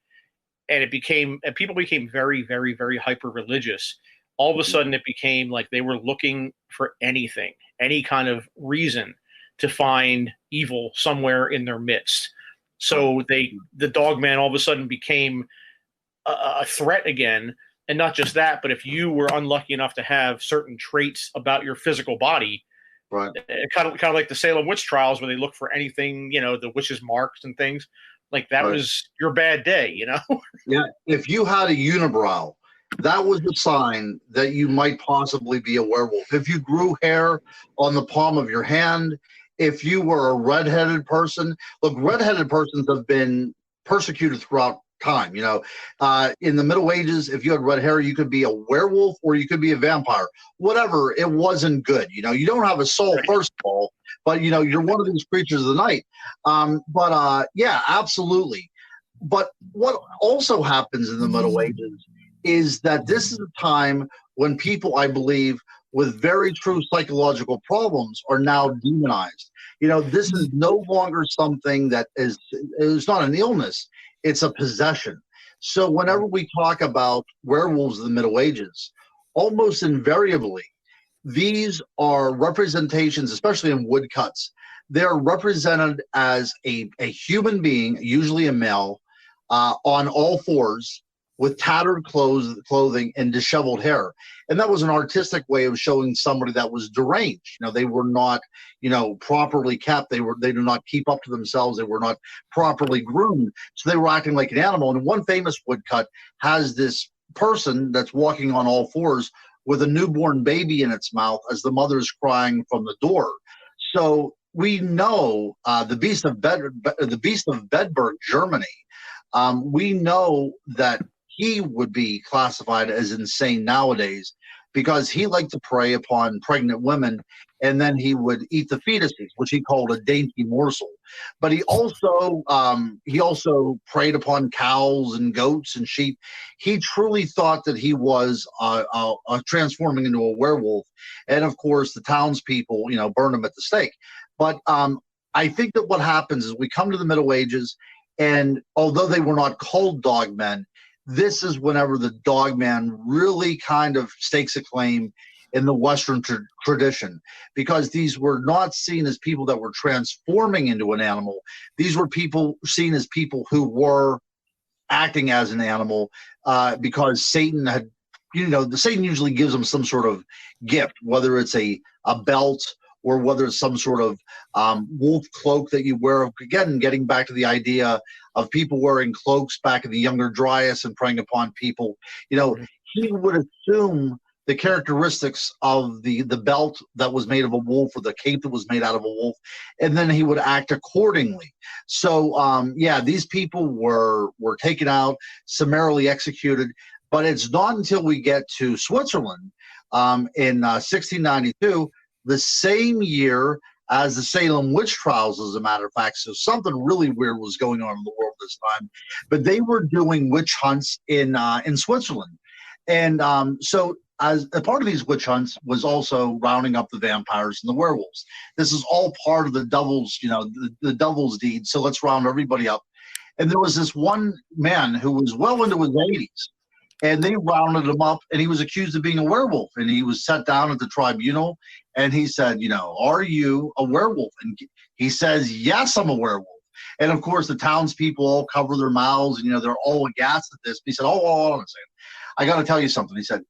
S1: and people became very, very, very hyper-religious, all of a sudden it became like they were looking for anything, any kind of reason to find evil somewhere in their midst. So the dogman all of a sudden became a threat again. And not just that, but if you were unlucky enough to have certain traits about your physical body,
S4: right,
S1: kind of like the Salem witch trials, where they look for anything, the witch's marks and things like that, was your bad day,
S4: Yeah, if you had a unibrow, that was a sign that you might possibly be a werewolf. If you grew hair on the palm of your hand, if you were a redheaded person, look, redheaded persons have been persecuted throughout time. In the Middle Ages, if you had red hair, you could be a werewolf or you could be a vampire. Whatever, it wasn't good. You don't have a soul, first of all, but you're one of these creatures of the night. Yeah, absolutely. But what also happens in the Middle Ages is that this is a time when people, I believe, with very true psychological problems are now demonized. This is no longer something that is not an illness. It's a possession. So whenever we talk about werewolves of the Middle Ages, almost invariably, these are representations, especially in woodcuts. They're represented as a human being, usually a male, on all fours, with tattered clothing and disheveled hair. And that was an artistic way of showing somebody that was deranged. They were not, properly kept. They did not keep up to themselves. They were not properly groomed. So they were acting like an animal. And one famous woodcut has this person that's walking on all fours with a newborn baby in its mouth as the mother's crying from the door. So we know the Beast of Bedburg, Germany. We know that he would be classified as insane nowadays because he liked to prey upon pregnant women, and then he would eat the fetuses, which he called a dainty morsel. But he also preyed upon cows and goats and sheep. He truly thought that he was transforming into a werewolf, and of course the townspeople, burned him at the stake. But I think that what happens is we come to the Middle Ages, and although they were not called dogmen, this is whenever the dogman really kind of stakes a claim in the Western tradition, because these were not seen as people that were transforming into an animal. These were seen as people who were acting as an animal, because Satan had, Satan usually gives them some sort of gift, whether it's a belt or whether it's some sort of wolf cloak that you wear. Again, getting back to the idea of people wearing cloaks back in the Younger Dryas and preying upon people, he would assume the characteristics of the belt that was made of a wolf or the cape that was made out of a wolf, and then he would act accordingly. So, these people were taken out, summarily executed, but it's not until we get to Switzerland in 1692, the same year as the Salem witch trials, as a matter of fact. So something really weird was going on in the world this time. But they were doing witch hunts in Switzerland. And so as a part of these witch hunts was also rounding up the vampires and the werewolves. This is all part of the devil's, the devil's deed. So let's round everybody up. And there was this one man who was well into his 80s. And they rounded him up, and he was accused of being a werewolf. And he was set down at the tribunal, and he said, are you a werewolf? And he says, yes, I'm a werewolf. And, of course, the townspeople all cover their mouths, and, they're all aghast at this. He said, hold on a second. I got to tell you something. He said,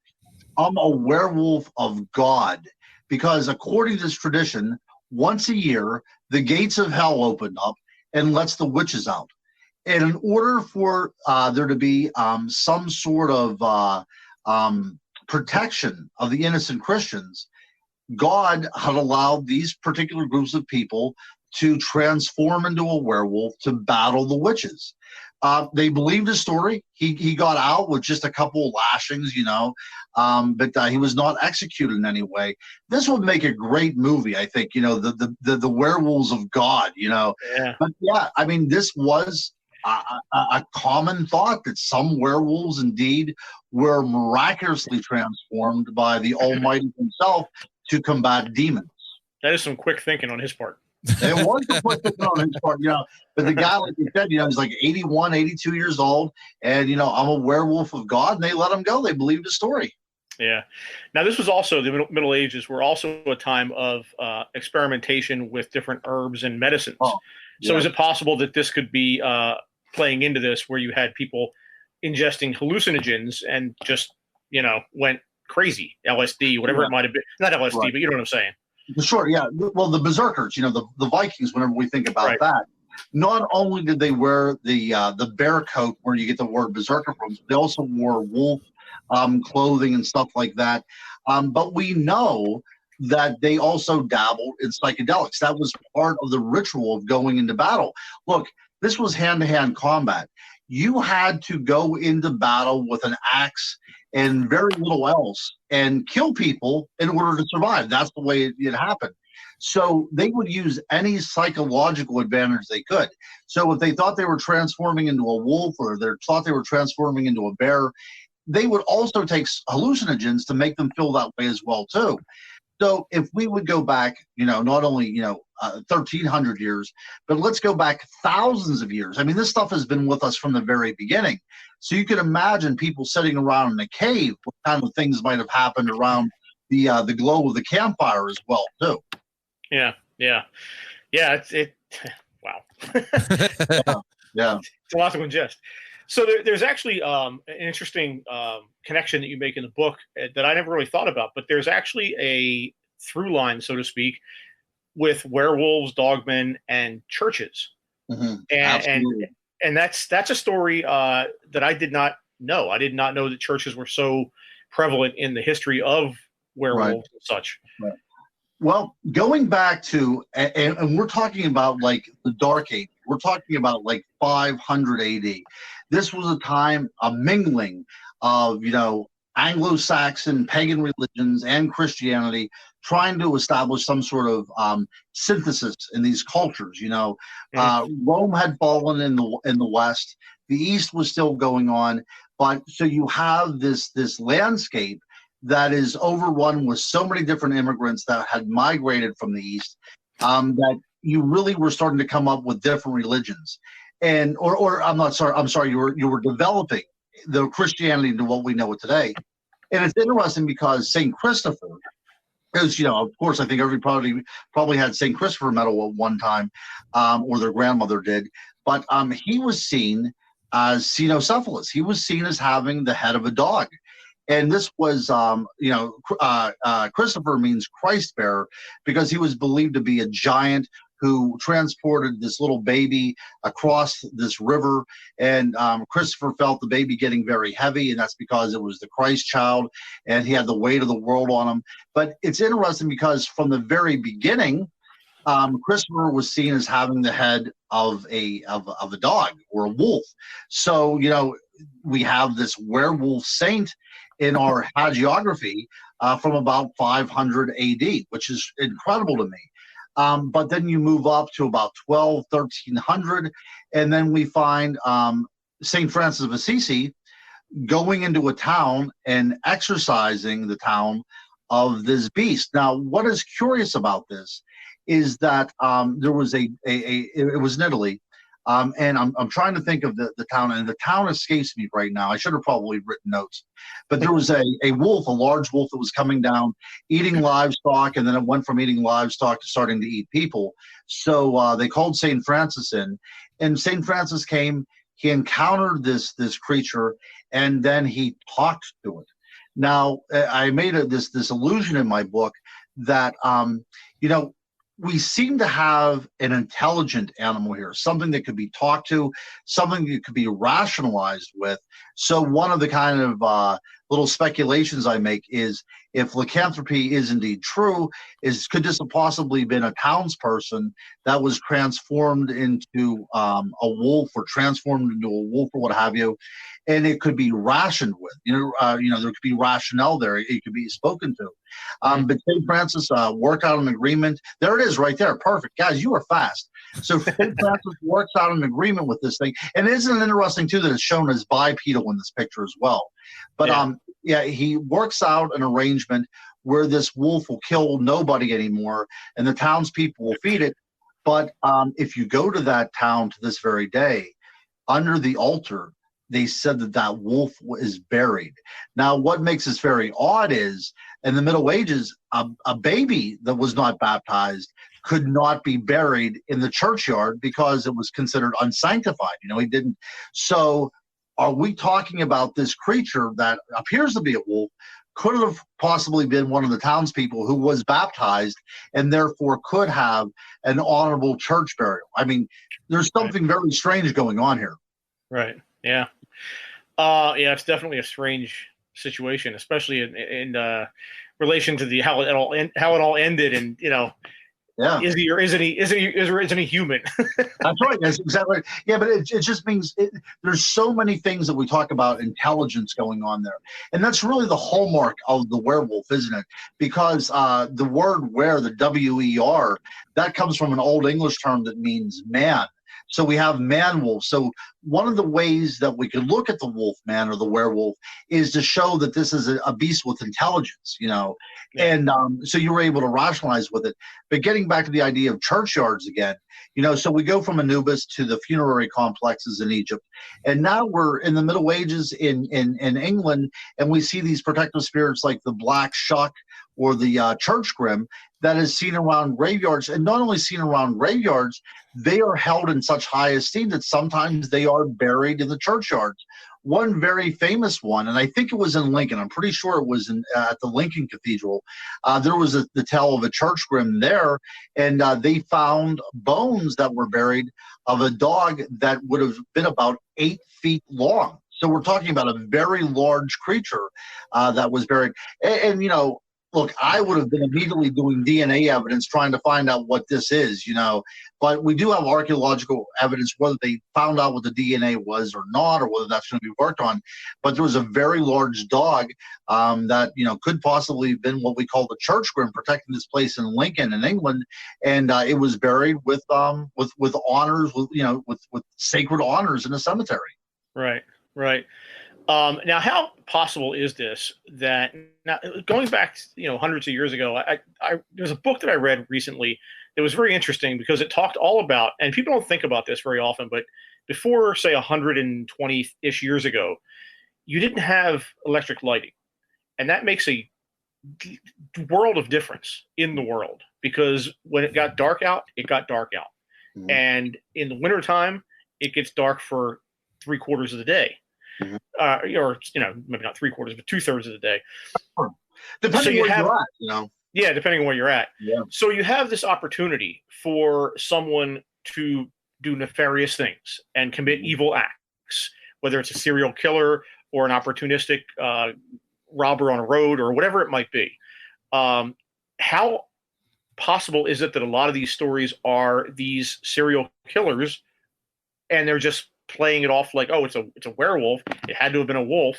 S4: I'm a werewolf of God, because according to this tradition, once a year, the gates of hell open up and lets the witches out. And in order for there to be some sort of protection of the innocent Christians, God had allowed these particular groups of people to transform into a werewolf to battle the witches. They believed his story. He got out with just a couple of lashings, but he was not executed in any way. This would make a great movie, I think. The werewolves of God. Yeah. But yeah, I mean, this was a common thought that some werewolves indeed were miraculously transformed by the Almighty himself to combat demons.
S1: That is some quick thinking on his part.
S4: It was a quick thinking on his part, but the guy, like you said, he's like 81, 82 years old, and, I'm a werewolf of God, and they let him go. They believed his story.
S1: Yeah. Now, this was also, the Middle Ages were also a time of experimentation with different herbs and medicines. Oh, yeah. So is it possible that this could be playing into this, where you had people ingesting hallucinogens and just, went crazy, LSD, whatever it might have been. Not LSD, right. But you know what I'm saying.
S4: Sure, yeah. Well, the berserkers, the Vikings, whenever we think about that, not only did they wear the bear coat where you get the word berserker from, they also wore wolf clothing and stuff like that. But we know that they also dabbled in psychedelics. That was part of the ritual of going into battle. Look, this was hand-to-hand combat. You had to go into battle with an axe and very little else and kill people in order to survive. That's the way it happened. So they would use any psychological advantage they could. So if they thought they were transforming into a wolf, or they thought they were transforming into a bear, they would also take hallucinogens to make them feel that way as well too. So if we would go back, not only, 1,300 years, but let's go back thousands of years. I mean, this stuff has been with us from the very beginning. So you can imagine people sitting around in a cave, what kind of things might have happened around the glow of the campfire as well, too.
S1: Yeah. Wow.
S4: Yeah.
S1: It's a lot to ingest. So there's actually an interesting connection that you make in the book that I never really thought about, but there's actually a through line, so to speak, with werewolves, dogmen, and churches. Mm-hmm. And that's a story that I did not know. I did not know that churches were so prevalent in the history of werewolves and such.
S4: Right. Well, going back to, and we're talking about like the Dark Age, we're talking about like 500 AD. This was a time, a mingling of, Anglo-Saxon pagan religions and Christianity, trying to establish some sort of synthesis in these cultures. Rome had fallen in the West. The East was still going on, but so you have this landscape that is overrun with so many different immigrants that had migrated from the East, that you really were starting to come up with different religions. And I'm sorry, you were developing the Christianity into what we know it today. And it's interesting because St. Christopher, because, of course, I think everybody probably had St. Christopher medal at one time, or their grandmother did. But he was seen as cynocephalus. He was seen as having the head of a dog. And this was, Christopher means Christ bearer, because he was believed to be a giant who transported this little baby across this river. And Christopher felt the baby getting very heavy, and that's because it was the Christ child, and he had the weight of the world on him. But it's interesting because from the very beginning, Christopher was seen as having the head of a dog or a wolf. So, we have this werewolf saint in our hagiography from about 500 AD, which is incredible to me. But then you move up to about 1300, and then we find St. Francis of Assisi going into a town and exorcising the town of this beast. Now, what is curious about this is that there was it was in Italy, and I'm trying to think of the town, and the town escapes me right now. I should have probably written notes, but there was a wolf, a large wolf that was coming down, eating livestock, and then it went from eating livestock to starting to eat people. So they called St. Francis in, and St. Francis came. He encountered this creature, and then he talked to it. Now, I made this allusion in my book that we seem to have an intelligent animal here, something that could be talked to, something that could be rationalized with. So one of the kind of little speculations I make is, if lycanthropy is indeed true, could this have possibly been a townsperson that was transformed into a wolf, or transformed into a wolf, or what have you, and it could be rationed with. There could be rationale there. It could be spoken to. But St. Francis worked out an agreement. There it is, right there. Perfect, guys. You are fast. So St. Francis works out an agreement with this thing, and isn't it interesting too that it's shown as bipedal in this picture as well? But he works out an arrangement where this wolf will kill nobody anymore, and the townspeople will feed it. But if you go to that town to this very day, under the altar, they said that wolf is buried. Now, what makes this very odd is, in the Middle Ages, a baby that was not baptized could not be buried in the churchyard because it was considered unsanctified. He didn't. So are we talking about this creature that appears to be a wolf, could have possibly been one of the townspeople who was baptized, and therefore could have an honorable church burial? I mean, there's something very strange going on here.
S1: Right. Yeah. It's definitely a strange situation, especially in relation to how it all ended, and is he or isn't he human?
S4: That's right. That's exactly right. Yeah, but it just means there's so many things that we talk about intelligence going on there, and that's really the hallmark of the werewolf, isn't it? Because the word "were," the W-E-R, that comes from an Old English term that means man. So we have man-wolf. So one of the ways that we could look at the wolf man or the werewolf is to show that this is a beast with intelligence, and so you were able to rationalize with it. But getting back to the idea of churchyards again, so we go from Anubis to the funerary complexes in Egypt, and now we're in the Middle Ages in England, and we see these protective spirits like the Black Shuck or the Church Grim that is seen around graveyards, and not only seen around graveyards, they are held in such high esteem that sometimes they are buried in the churchyards. One very famous one, and I think it was in Lincoln, I'm pretty sure it was at the Lincoln Cathedral, there was the tale of a church grim there, and they found bones that were buried of a dog that would have been about 8 feet long. So we're talking about a very large creature that was buried. And look, I would have been immediately doing DNA evidence trying to find out what this is, but we do have archaeological evidence, whether they found out what the DNA was or not, or whether that's going to be worked on. But there was a very large dog that, could possibly have been what we call the church grim, protecting this place in Lincoln in England. And it was buried with honors, with sacred honors in a cemetery.
S1: Right. Right. Now, how possible is this that now going back, hundreds of years ago, there's a book that I read recently that was very interesting because it talked all about, and people don't think about this very often, but before, say, 120-ish years ago, you didn't have electric lighting. And that makes a world of difference in the world, because when it got dark out, it got dark out. Mm-hmm. And in the wintertime, it gets dark for 3/4 of the day. Mm-hmm. Or maybe not 3/4, but 2/3 of the day.
S4: Depending where you're at,
S1: Yeah, depending on where you're at.
S4: Yeah.
S1: So you have this opportunity for someone to do nefarious things and commit evil acts, whether it's a serial killer or an opportunistic robber on a road or whatever it might be. How possible is it that a lot of these stories are these serial killers, and they're just playing it off like, oh, it's a werewolf, it had to have been a wolf,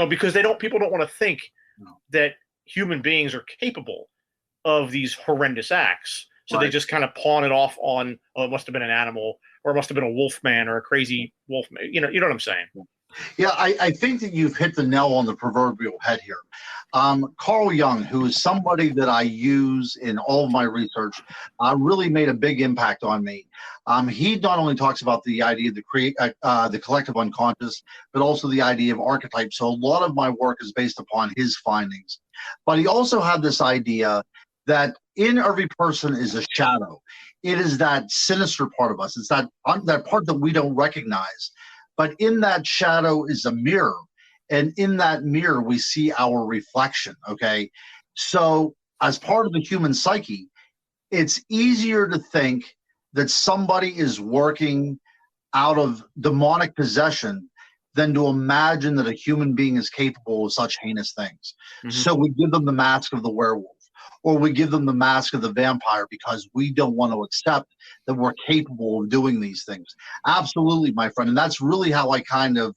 S1: because people don't want to think that human beings are capable of these horrendous acts. So they just kind of pawn it off on, oh, it must have been an animal, or it must have been a wolf man or a crazy wolf man. You know what I'm saying?
S4: Yeah, I think that you've hit the nail on the proverbial head here. Carl Jung, who is somebody that I use in all of my research, really made a big impact on me. He not only talks about the idea of the collective unconscious, but also the idea of archetypes. So a lot of my work is based upon his findings. But he also had this idea that in every person is a shadow. It is that sinister part of us. It's that part that we don't recognize. But in that shadow is a mirror. And in that mirror, we see our reflection, okay? So as part of the human psyche, it's easier to think that somebody is working out of demonic possession than to imagine that a human being is capable of such heinous things. Mm-hmm. So we give them the mask of the werewolf, or we give them the mask of the vampire because we don't want to accept that we're capable of doing these things. Absolutely, my friend. And that's really how I kind of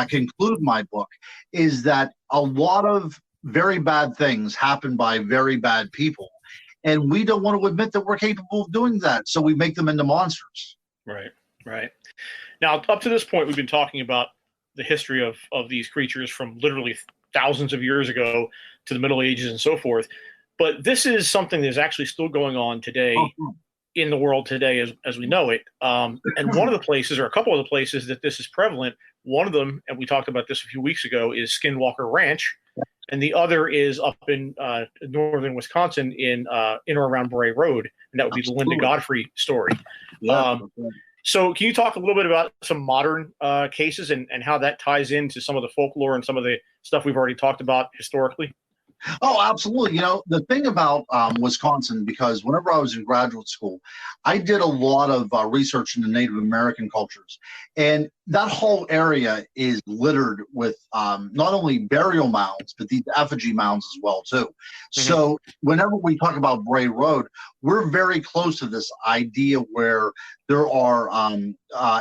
S4: conclude my book, is that a lot of very bad things happen by very bad people. And we don't want to admit that we're capable of doing that. So we make them into monsters.
S1: Right. Now, up to this point, we've been talking about the history of these creatures from literally thousands of years ago to the Middle Ages and so forth. But this is something that is actually still going on today in the world today as we know it. And one of the places, or a couple of the places that this is prevalent, one of them, and we talked about this a few weeks ago, is Skinwalker Ranch. And the other is up in northern Wisconsin in or around Bray Road. And that would be the Linda Godfrey story.
S4: Yeah.
S1: So can you talk a little bit about some modern cases and how that ties into some of the folklore and some of the stuff we've already talked about historically?
S4: Oh, absolutely. You know, the thing about Wisconsin, because whenever I was in graduate school, I did a lot of research into Native American cultures. And that whole area is littered with not only burial mounds, but these effigy mounds as well, too. Mm-hmm. So whenever we talk about Bray Road, we're very close to this idea where there are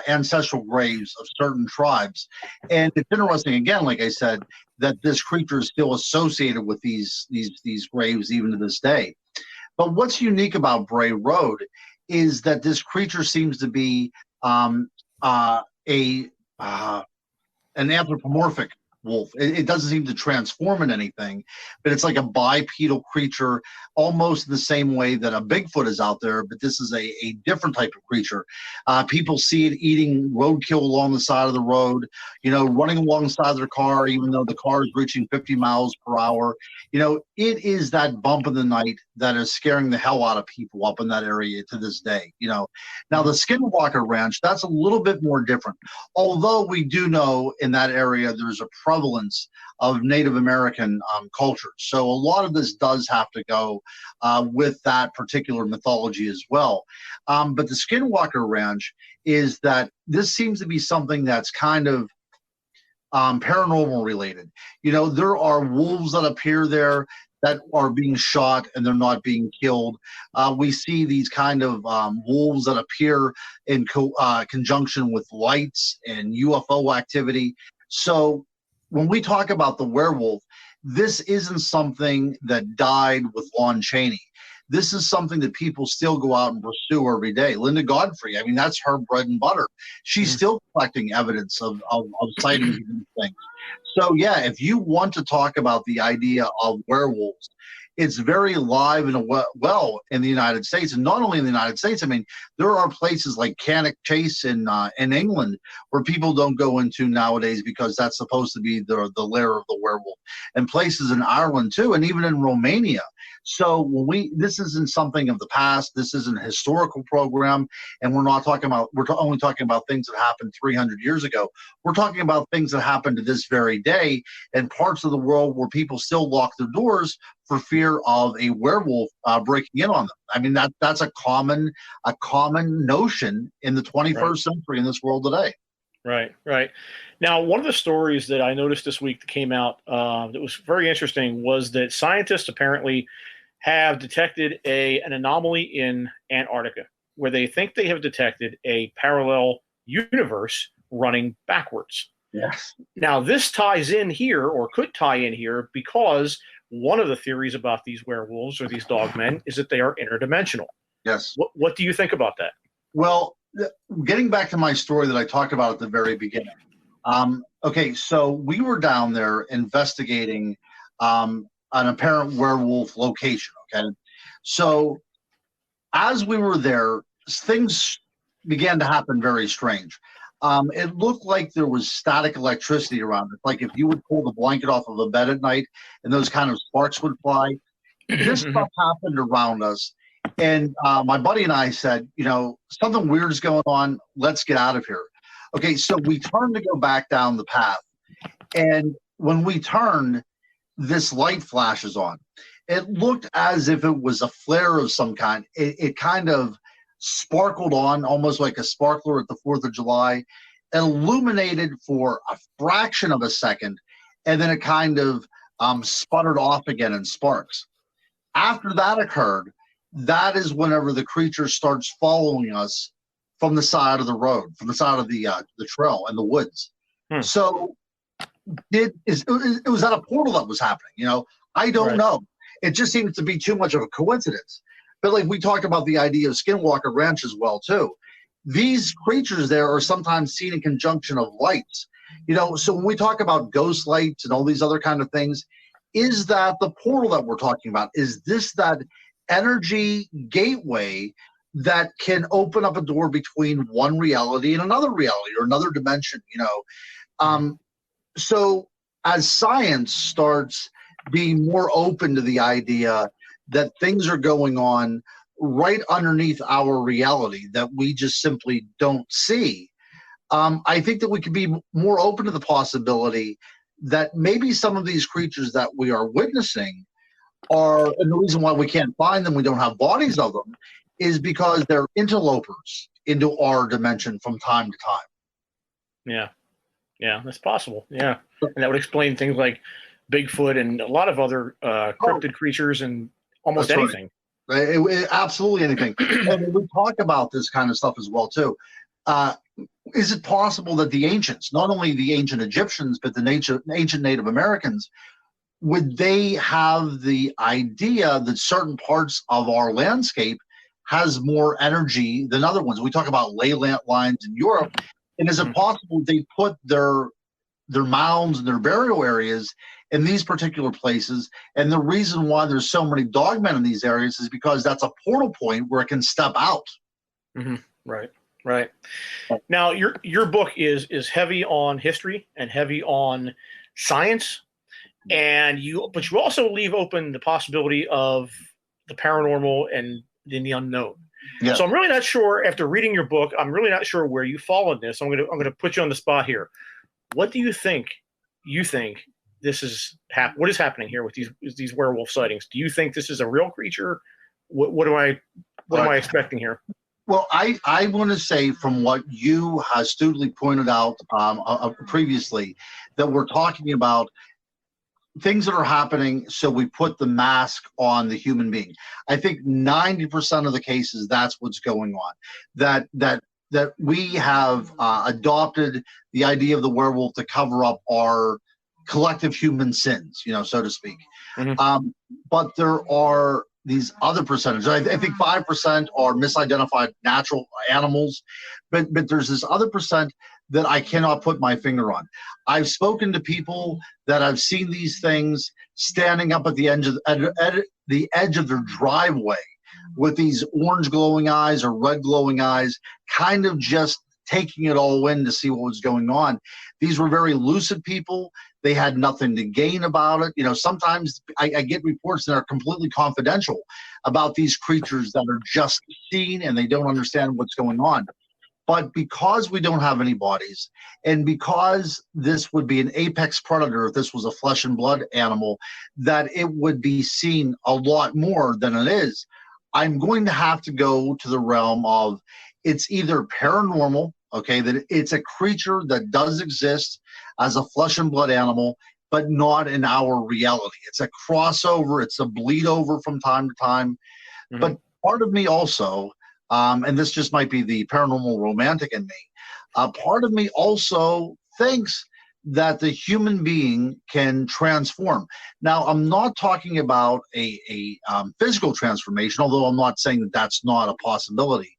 S4: ancestral graves of certain tribes. And it's interesting, again, like I said, that this creature is still associated with these graves even to this day. But what's unique about Bray Road is that this creature seems to be an anthropomorphic wolf. It doesn't seem to transform in anything, but it's like a bipedal creature, almost the same way that a Bigfoot is out there, but this is a different type of creature. People see it eating roadkill along the side of the road, running alongside their car, even though the car is reaching 50 miles per hour. It is that bump in the night that is scaring the hell out of people up in that area to this day. Now the Skinwalker Ranch, that's a little bit more different. Although we do know in that area there's a prevalence of Native American culture. So a lot of this does have to go with that particular mythology as well. But the Skinwalker Ranch is that this seems to be something that's kind of paranormal related. There are wolves that appear there that are being shot and they're not being killed. We see these kind of wolves that appear in conjunction with lights and UFO activity. So when we talk about the werewolf, this isn't something that died with Lon Chaney. This is something that people still go out and pursue every day. Linda Godfrey, that's her bread and butter. She's still collecting evidence of sightings and things. So, yeah, if you want to talk about the idea of werewolves, it's very alive and well in the United States. And not only in the United States, there are places like Cannock Chase in England where people don't go into nowadays because that's supposed to be the lair of the werewolf. And places in Ireland, too, and even in Romania. So this isn't something of the past. This isn't a historical program, and we're only talking about things that happened 300 years ago. We're talking about things that happen to this very day in parts of the world where people still lock their doors for fear of a werewolf breaking in on them. That's a common notion in the 21st century in this world today.
S1: Right. Now, one of the stories that I noticed this week that came out that was very interesting was that scientists apparently have detected an anomaly in Antarctica where they think they have detected a parallel universe running backwards.
S4: Yes.
S1: Now, this ties in here, or could tie in here, because one of the theories about these werewolves or these dogmen is that they are interdimensional.
S4: Yes.
S1: What do you think about that?
S4: Well, getting back to my story that I talked about at the very beginning. Okay, so we were down there investigating an apparent werewolf location. Okay, so as we were there, things began to happen very strange. It looked like there was static electricity around it, like if you would pull the blanket off of a bed at night and those kind of sparks would fly. This stuff happened around us. And my buddy and I said, something weird is going on. Let's get out of here. Okay, so we turned to go back down the path. And when we turned, this light flashes on. It looked as if it was a flare of some kind. It kind of sparkled on, almost like a sparkler at the 4th of July, illuminated for a fraction of a second, and then it kind of sputtered off again in sparks. After that occurred, that is whenever the creature starts following us from the side of the road, from the side of the trail and the woods. So it was that a portal that was happening? I don't know. It just seems to be too much of a coincidence. But like we talked about the idea of Skinwalker Ranch as well too. These creatures there are sometimes seen in conjunction of lights. So when we talk about ghost lights and all these other kind of things, is that the portal that we're talking about? Is this that energy gateway that can open up a door between one reality and another reality or another dimension? So as science starts being more open to the idea that things are going on right underneath our reality that we just simply don't see, I think that we can be more open to the possibility that maybe some of these creatures that we are witnessing are, and the reason why we can't find them, we don't have bodies of them, is because they're interlopers into our dimension from time to time.
S1: Yeah, that's possible. Yeah, and that would explain things like Bigfoot and a lot of other cryptid creatures and almost anything.
S4: Right. Absolutely anything. And when we talk about this kind of stuff as well too, is it possible that the ancients, not only the ancient Egyptians, but the ancient Native Americans, would they have the idea that certain parts of our landscape has more energy than other ones? We talk about ley lines in Europe, and is it possible they put their mounds and their burial areas in these particular places, and the reason why there's so many dogmen in these areas is because that's a portal point where it can step out.
S1: Right. Now, your book is heavy on history and heavy on science, but you also leave open the possibility of the paranormal and the unknown. Yeah. So I'm really not sure. After reading your book, I'm really not sure where you fall in this. I'm gonna put you on the spot here. What do you think? This is what is happening here with these werewolf sightings? Do you think this is a real creature? What am I expecting here?
S4: Well, I want to say, from what you astutely pointed out previously, that we're talking about things that are happening, so we put the mask on the human being. I think 90% of the cases, that's what's going on. That we have adopted the idea of the werewolf to cover up our collective human sins, so to speak. But there are these other percentages. I think 5% are misidentified natural animals, but there's this other percent that I cannot put my finger on. I've spoken to people that have seen these things standing up at the edge of their driveway with these orange glowing eyes or red glowing eyes, kind of just taking it all in to see what was going on. These were very lucid people. They had nothing to gain about it. Sometimes I get reports that are completely confidential about these creatures that are just seen and they don't understand what's going on. But because we don't have any bodies, and because this would be an apex predator, if this was a flesh and blood animal, that it would be seen a lot more than it is, I'm going to have to go to the realm of it's either paranormal, okay, that it's a creature that does exist as a flesh and blood animal, but not in our reality. It's a crossover. It's a bleed over from time to time. But part of me also, and this just might be the paranormal romantic in me, part of me also thinks that the human being can transform. Now, I'm not talking about a physical transformation, although I'm not saying that that's not a possibility.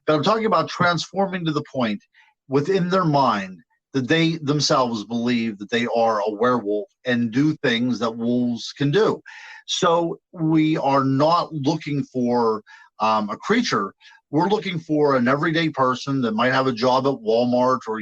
S4: But I'm talking about transforming to the point within their mind that they themselves believe that they are a werewolf and do things that wolves can do. So we are not looking for a creature. We're looking for an everyday person that might have a job at Walmart, or,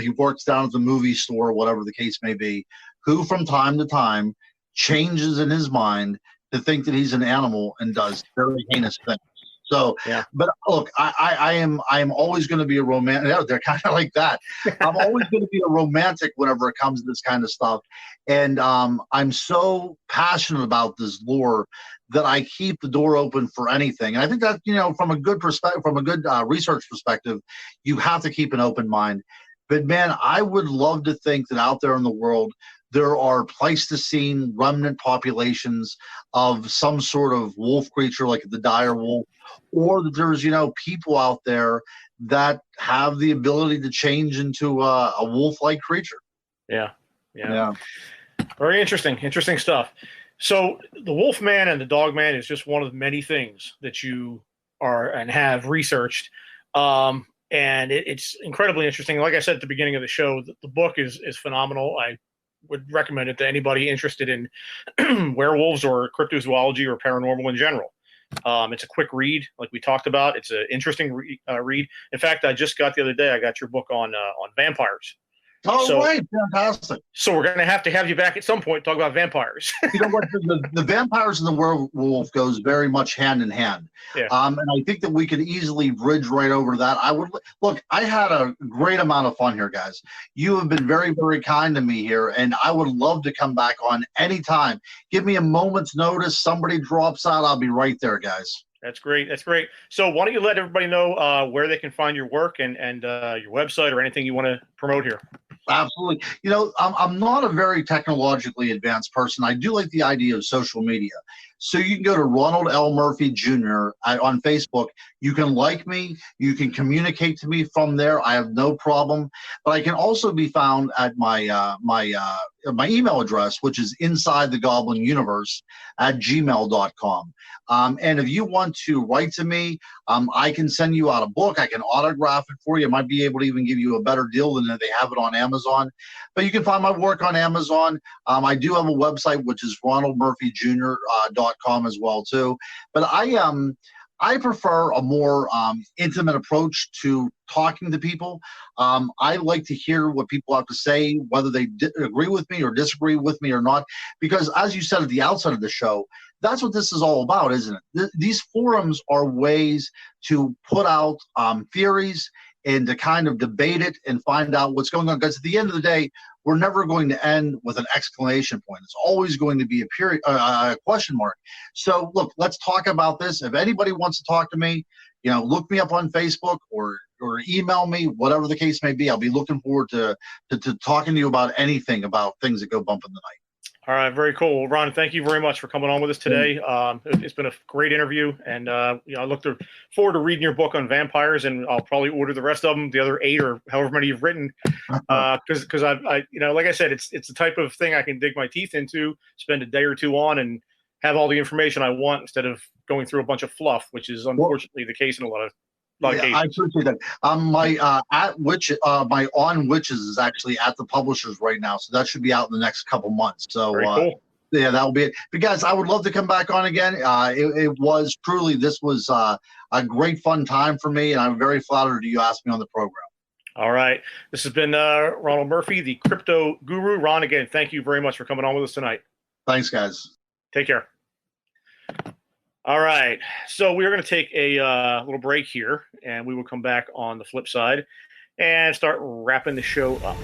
S4: he works down at the movie store, whatever the case may be, who from time to time changes in his mind to think that he's an animal and does very heinous things. So, yeah. But look, I am always going to be a romantic. They're kind of like that. I'm always going to be a romantic whenever it comes to this kind of stuff. And I'm so passionate about this lore that I keep the door open for anything. And I think that, from a good perspective, from a good research perspective, you have to keep an open mind. But man, I would love to think that out there in the world, there are Pleistocene remnant populations of some sort of wolf creature like the dire wolf, or that there's, people out there that have the ability to change into a wolf-like creature.
S1: Yeah. Very interesting stuff. So the Wolfman and the Dogman is just one of many things that you are and have researched. And it's incredibly interesting. Like I said at the beginning of the show, the book is phenomenal. I would recommend it to anybody interested in werewolves or cryptozoology or paranormal in general. It's a quick read, like we talked about. It's an interesting read. In fact, I just got the other day, I got your book on vampires.
S4: Oh, right. Fantastic.
S1: So we're going to have you back at some point to talk about vampires.
S4: You know what? The vampires and the werewolf goes very much hand in hand. Yeah. And I think that we could easily bridge right over that. I had a great amount of fun here, guys. You have been very, very kind to me here, and I would love to come back on anytime. Give me a moment's notice. Somebody drops out, I'll be right there, guys.
S1: That's great. So why don't you let everybody know where they can find your work and your website or anything you want to promote here?
S4: Absolutely. I'm not a very technologically advanced person. I do like the idea of social media. So you can go to Ronald L. Murphy Jr. On Facebook. You can like me. You can communicate to me from there. I have no problem. But I can also be found at my my email address, which is insidetheGoblinUniverse@gmail.com. And if you want to write to me, I can send you out a book. I can autograph it for you. I might be able to even give you a better deal than if they have it on Amazon. But you can find my work on Amazon. I do have a website, which is ronaldmurphyjr.com as well, too. But I prefer a more intimate approach to talking to people. I like to hear what people have to say, whether they agree with me or disagree with me or not, because as you said at the outset of the show, that's what this is all about, isn't it? These forums are ways to put out theories and to kind of debate it and find out what's going on. Because at the end of the day, we're never going to end with an exclamation point. It's always going to be a question mark. So look, let's talk about this. If anybody wants to talk to me, look me up on Facebook or email me, whatever the case may be. I'll be looking forward to talking to you about anything about things that go bump in the night.
S1: All right, very cool. Well, Ron, thank you very much for coming on with us today. It's been a great interview, and I look forward to reading your book on vampires, and I'll probably order the rest of them, the other 8 or however many you've written, because I like I said, it's the type of thing I can dig my teeth into, spend a day or two on, and have all the information I want instead of going through a bunch of fluff, which is unfortunately the case in a lot of cases.
S4: I appreciate that. My On Witches is actually at the publishers right now, so that should be out in the next couple months. So cool. Yeah, that will be it. But guys, I would love to come back on again. This was a great fun time for me, and I'm very flattered you asked me on the program.
S1: All right. This has been Ronald Murphy, the crypto guru. Ron, again, thank you very much for coming on with us tonight.
S4: Thanks, guys.
S1: Take care. All right. So we're going to take a little break here, and we will come back on the flip side and start wrapping the show up.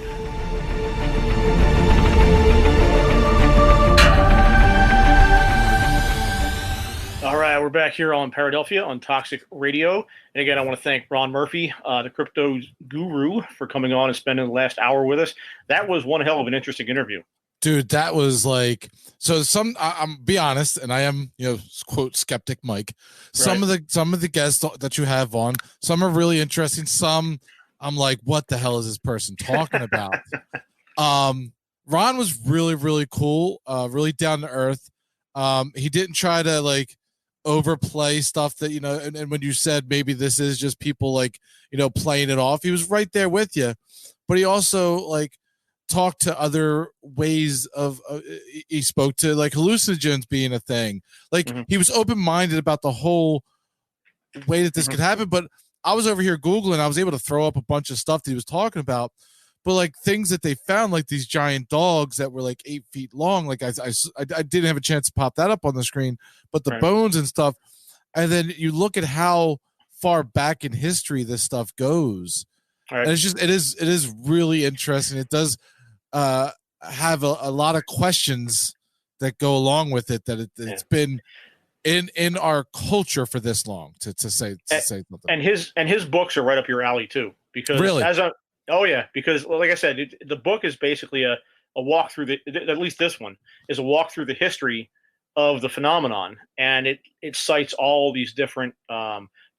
S1: All right, we're back here on Paradelphia on Toxic Radio. And again, I want to thank Ron Murphy, the crypto guru, for coming on and spending the last hour with us. That was one hell of an interesting interview.
S2: Dude, that was like, so I'm be honest, and I am, quote, skeptic Mike. Some of the guests that you have on, some are really interesting. Some I'm like, what the hell is this person talking about? Ron was really, really cool, really down to earth. He didn't try to like overplay stuff that, you know, and when you said maybe this is just people like, you know, playing it off, he was right there with you. But he also like talked to other ways of, he spoke to like hallucinogens being a thing. Like he was open-minded about the whole way that this could happen. But I was over here Googling, I was able to throw up a bunch of stuff that he was talking about. But like things that they found, like these giant dogs that were like 8 feet long, like I didn't have a chance to pop that up on the screen, but the bones and stuff. And then you look at how far back in history this stuff goes. And it's just, it is really interesting. It does have a lot of questions that go along with it, that it's been in our culture for this long to say something.
S1: And his books are right up your alley too, because
S2: really?
S1: Because like I said, the book is basically a walk through at least this one is a walk through the history of the phenomenon, and it cites all these different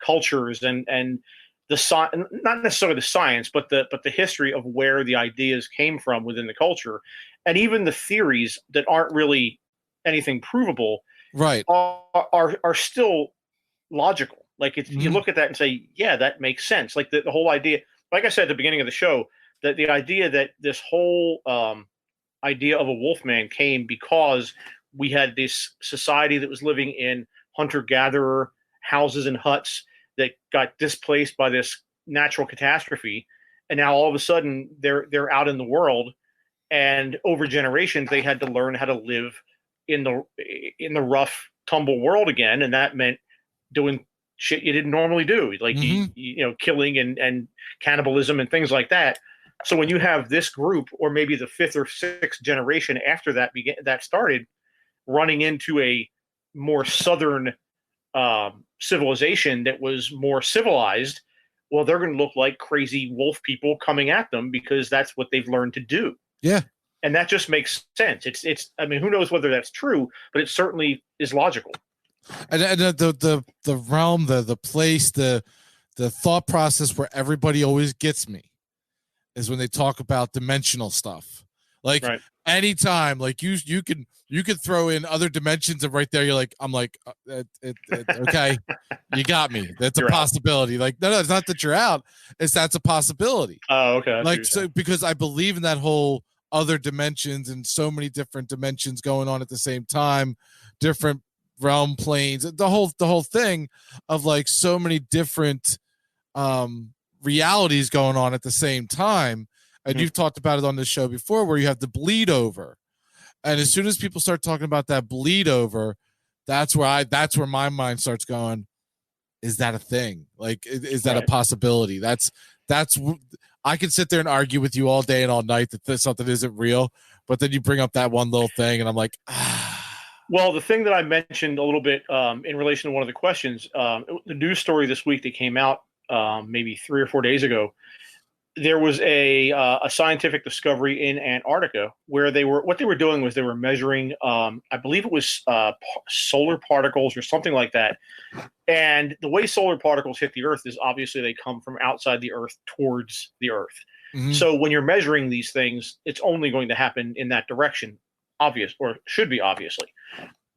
S1: cultures and the not necessarily the science, but the history of where the ideas came from within the culture, and even the theories that aren't really anything provable,
S2: right,
S1: are still logical. Like if you look at that and say, yeah, that makes sense. Like the whole idea. Like I said at the beginning of the show, that the idea that this whole idea of a wolfman came because we had this society that was living in hunter-gatherer houses and huts that got displaced by this natural catastrophe, and now all of a sudden they're out in the world, and over generations they had to learn how to live in the rough tumble world again, and that meant doing shit you didn't normally do, like you know, killing and cannibalism and things like that. So when you have this group, or maybe the fifth or sixth generation after that started, running into a more southern civilization that was more civilized, well, they're going to look like crazy wolf people coming at them because that's what they've learned to do.
S2: Yeah,
S1: and that just makes sense. It's. I mean, who knows whether that's true, but it certainly is logical.
S2: And the realm, the place, the thought process where everybody always gets me is when they talk about dimensional stuff. Like anytime, like you could throw in other dimensions, and right there you're like, I'm like, okay, you got me. That's a possibility. Like no, it's not that you're out. That's a possibility.
S1: Oh, okay.
S2: Like so, because I believe in that whole other dimensions and so many different dimensions going on at the same time, different realm planes, the whole thing of like so many different realities going on at the same time. And you've talked about it on this show before, where you have the bleed over, and as soon as people start talking about that bleed over, that's where my mind starts going, is that a thing? Like is that a possibility? That's I could sit there and argue with you all day and all night that something isn't real, but then you bring up that one little thing and I'm like,
S1: Well, the thing that I mentioned a little bit in relation to one of the questions, the news story this week that came out maybe 3 or 4 days ago, there was a scientific discovery in Antarctica where what they were doing was they were measuring, I believe it was solar particles or something like that. And the way solar particles hit the Earth is obviously they come from outside the Earth towards the Earth. Mm-hmm. So when you're measuring these things, it's only going to happen in that direction. Obvious, or should be obviously.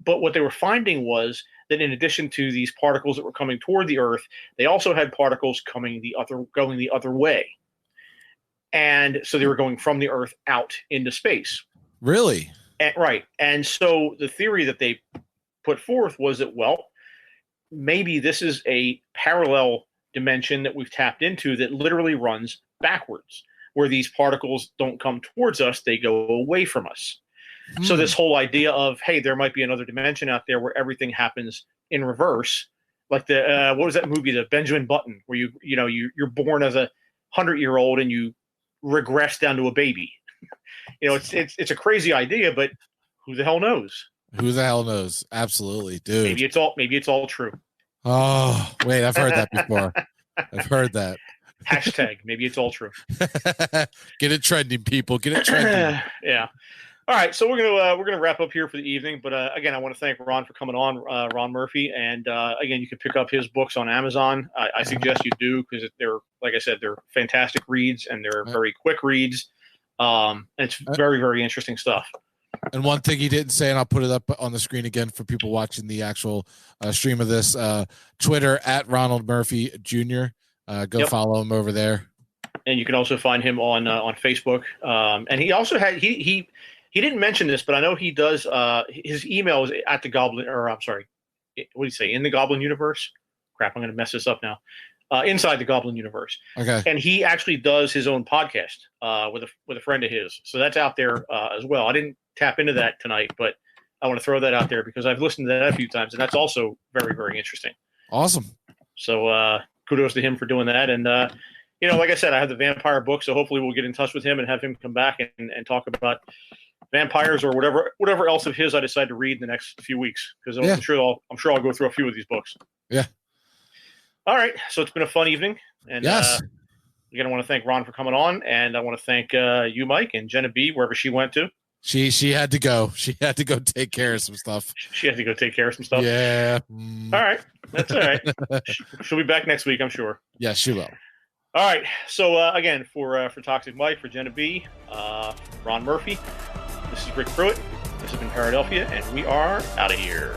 S1: But what they were finding was that in addition to these particles that were coming toward the Earth, they also had particles going the other way. And so they were going from the Earth out into space.
S2: Really?
S1: Right. And so the theory that they put forth was that, well, maybe this is a parallel dimension that we've tapped into that literally runs backwards, where these particles don't come towards us, they go away from us. So this whole idea of, hey, there might be another dimension out there where everything happens in reverse, like the what was that movie, the Benjamin Button, where you're born as a 100-year-old and you regress down to a baby. It's a crazy idea, but who the hell knows?
S2: Who the hell knows? Absolutely, dude.
S1: Maybe it's all true.
S2: Oh, wait, I've heard that before. I've heard that.
S1: Hashtag maybe it's all true.
S2: Get it trending, people. Get it trending.
S1: Yeah. All right, so we're gonna wrap up here for the evening. But again, I want to thank Ron for coming on, Ron Murphy. And again, you can pick up his books on Amazon. I suggest you do, because they're, like I said, they're fantastic reads and they're very quick reads. And it's very, very interesting stuff.
S2: And one thing he didn't say, and I'll put it up on the screen again for people watching the actual stream of this, Twitter at Ronald Murphy Jr. Go follow him over there.
S1: And you can also find him on Facebook. And he also had he didn't mention this, but I know he does. His email is at the Goblin, or I'm sorry, what do you say? In the Goblin Universe? Crap, I'm going to mess this up now. Inside the Goblin Universe.
S2: Okay.
S1: And he actually does his own podcast with a friend of his. So that's out there as well. I didn't tap into that tonight, but I want to throw that out there because I've listened to that a few times, and that's also very, very interesting.
S2: Awesome.
S1: So kudos to him for doing that. And, like I said, I have the vampire book, so hopefully we'll get in touch with him and have him come back and talk about vampires or whatever else of his I decide to read in the next few weeks, because I'm sure I'll go through a few of these books.
S2: Yeah.
S1: All right. So it's been a fun evening. And
S2: yes.
S1: Again, I want to thank Ron for coming on, and I want to thank you, Mike, and Jenna B, wherever she went to.
S2: She had to go. She had to go take care of some stuff.
S1: She had to go take care of some stuff.
S2: Yeah.
S1: All right. That's all right. She'll be back next week, I'm sure.
S2: Yeah, she will.
S1: All right. So again, for Toxic Mike, for Jenna B, Ron Murphy, this is Rick Pruitt. This has been Paradelphia, and we are out of here.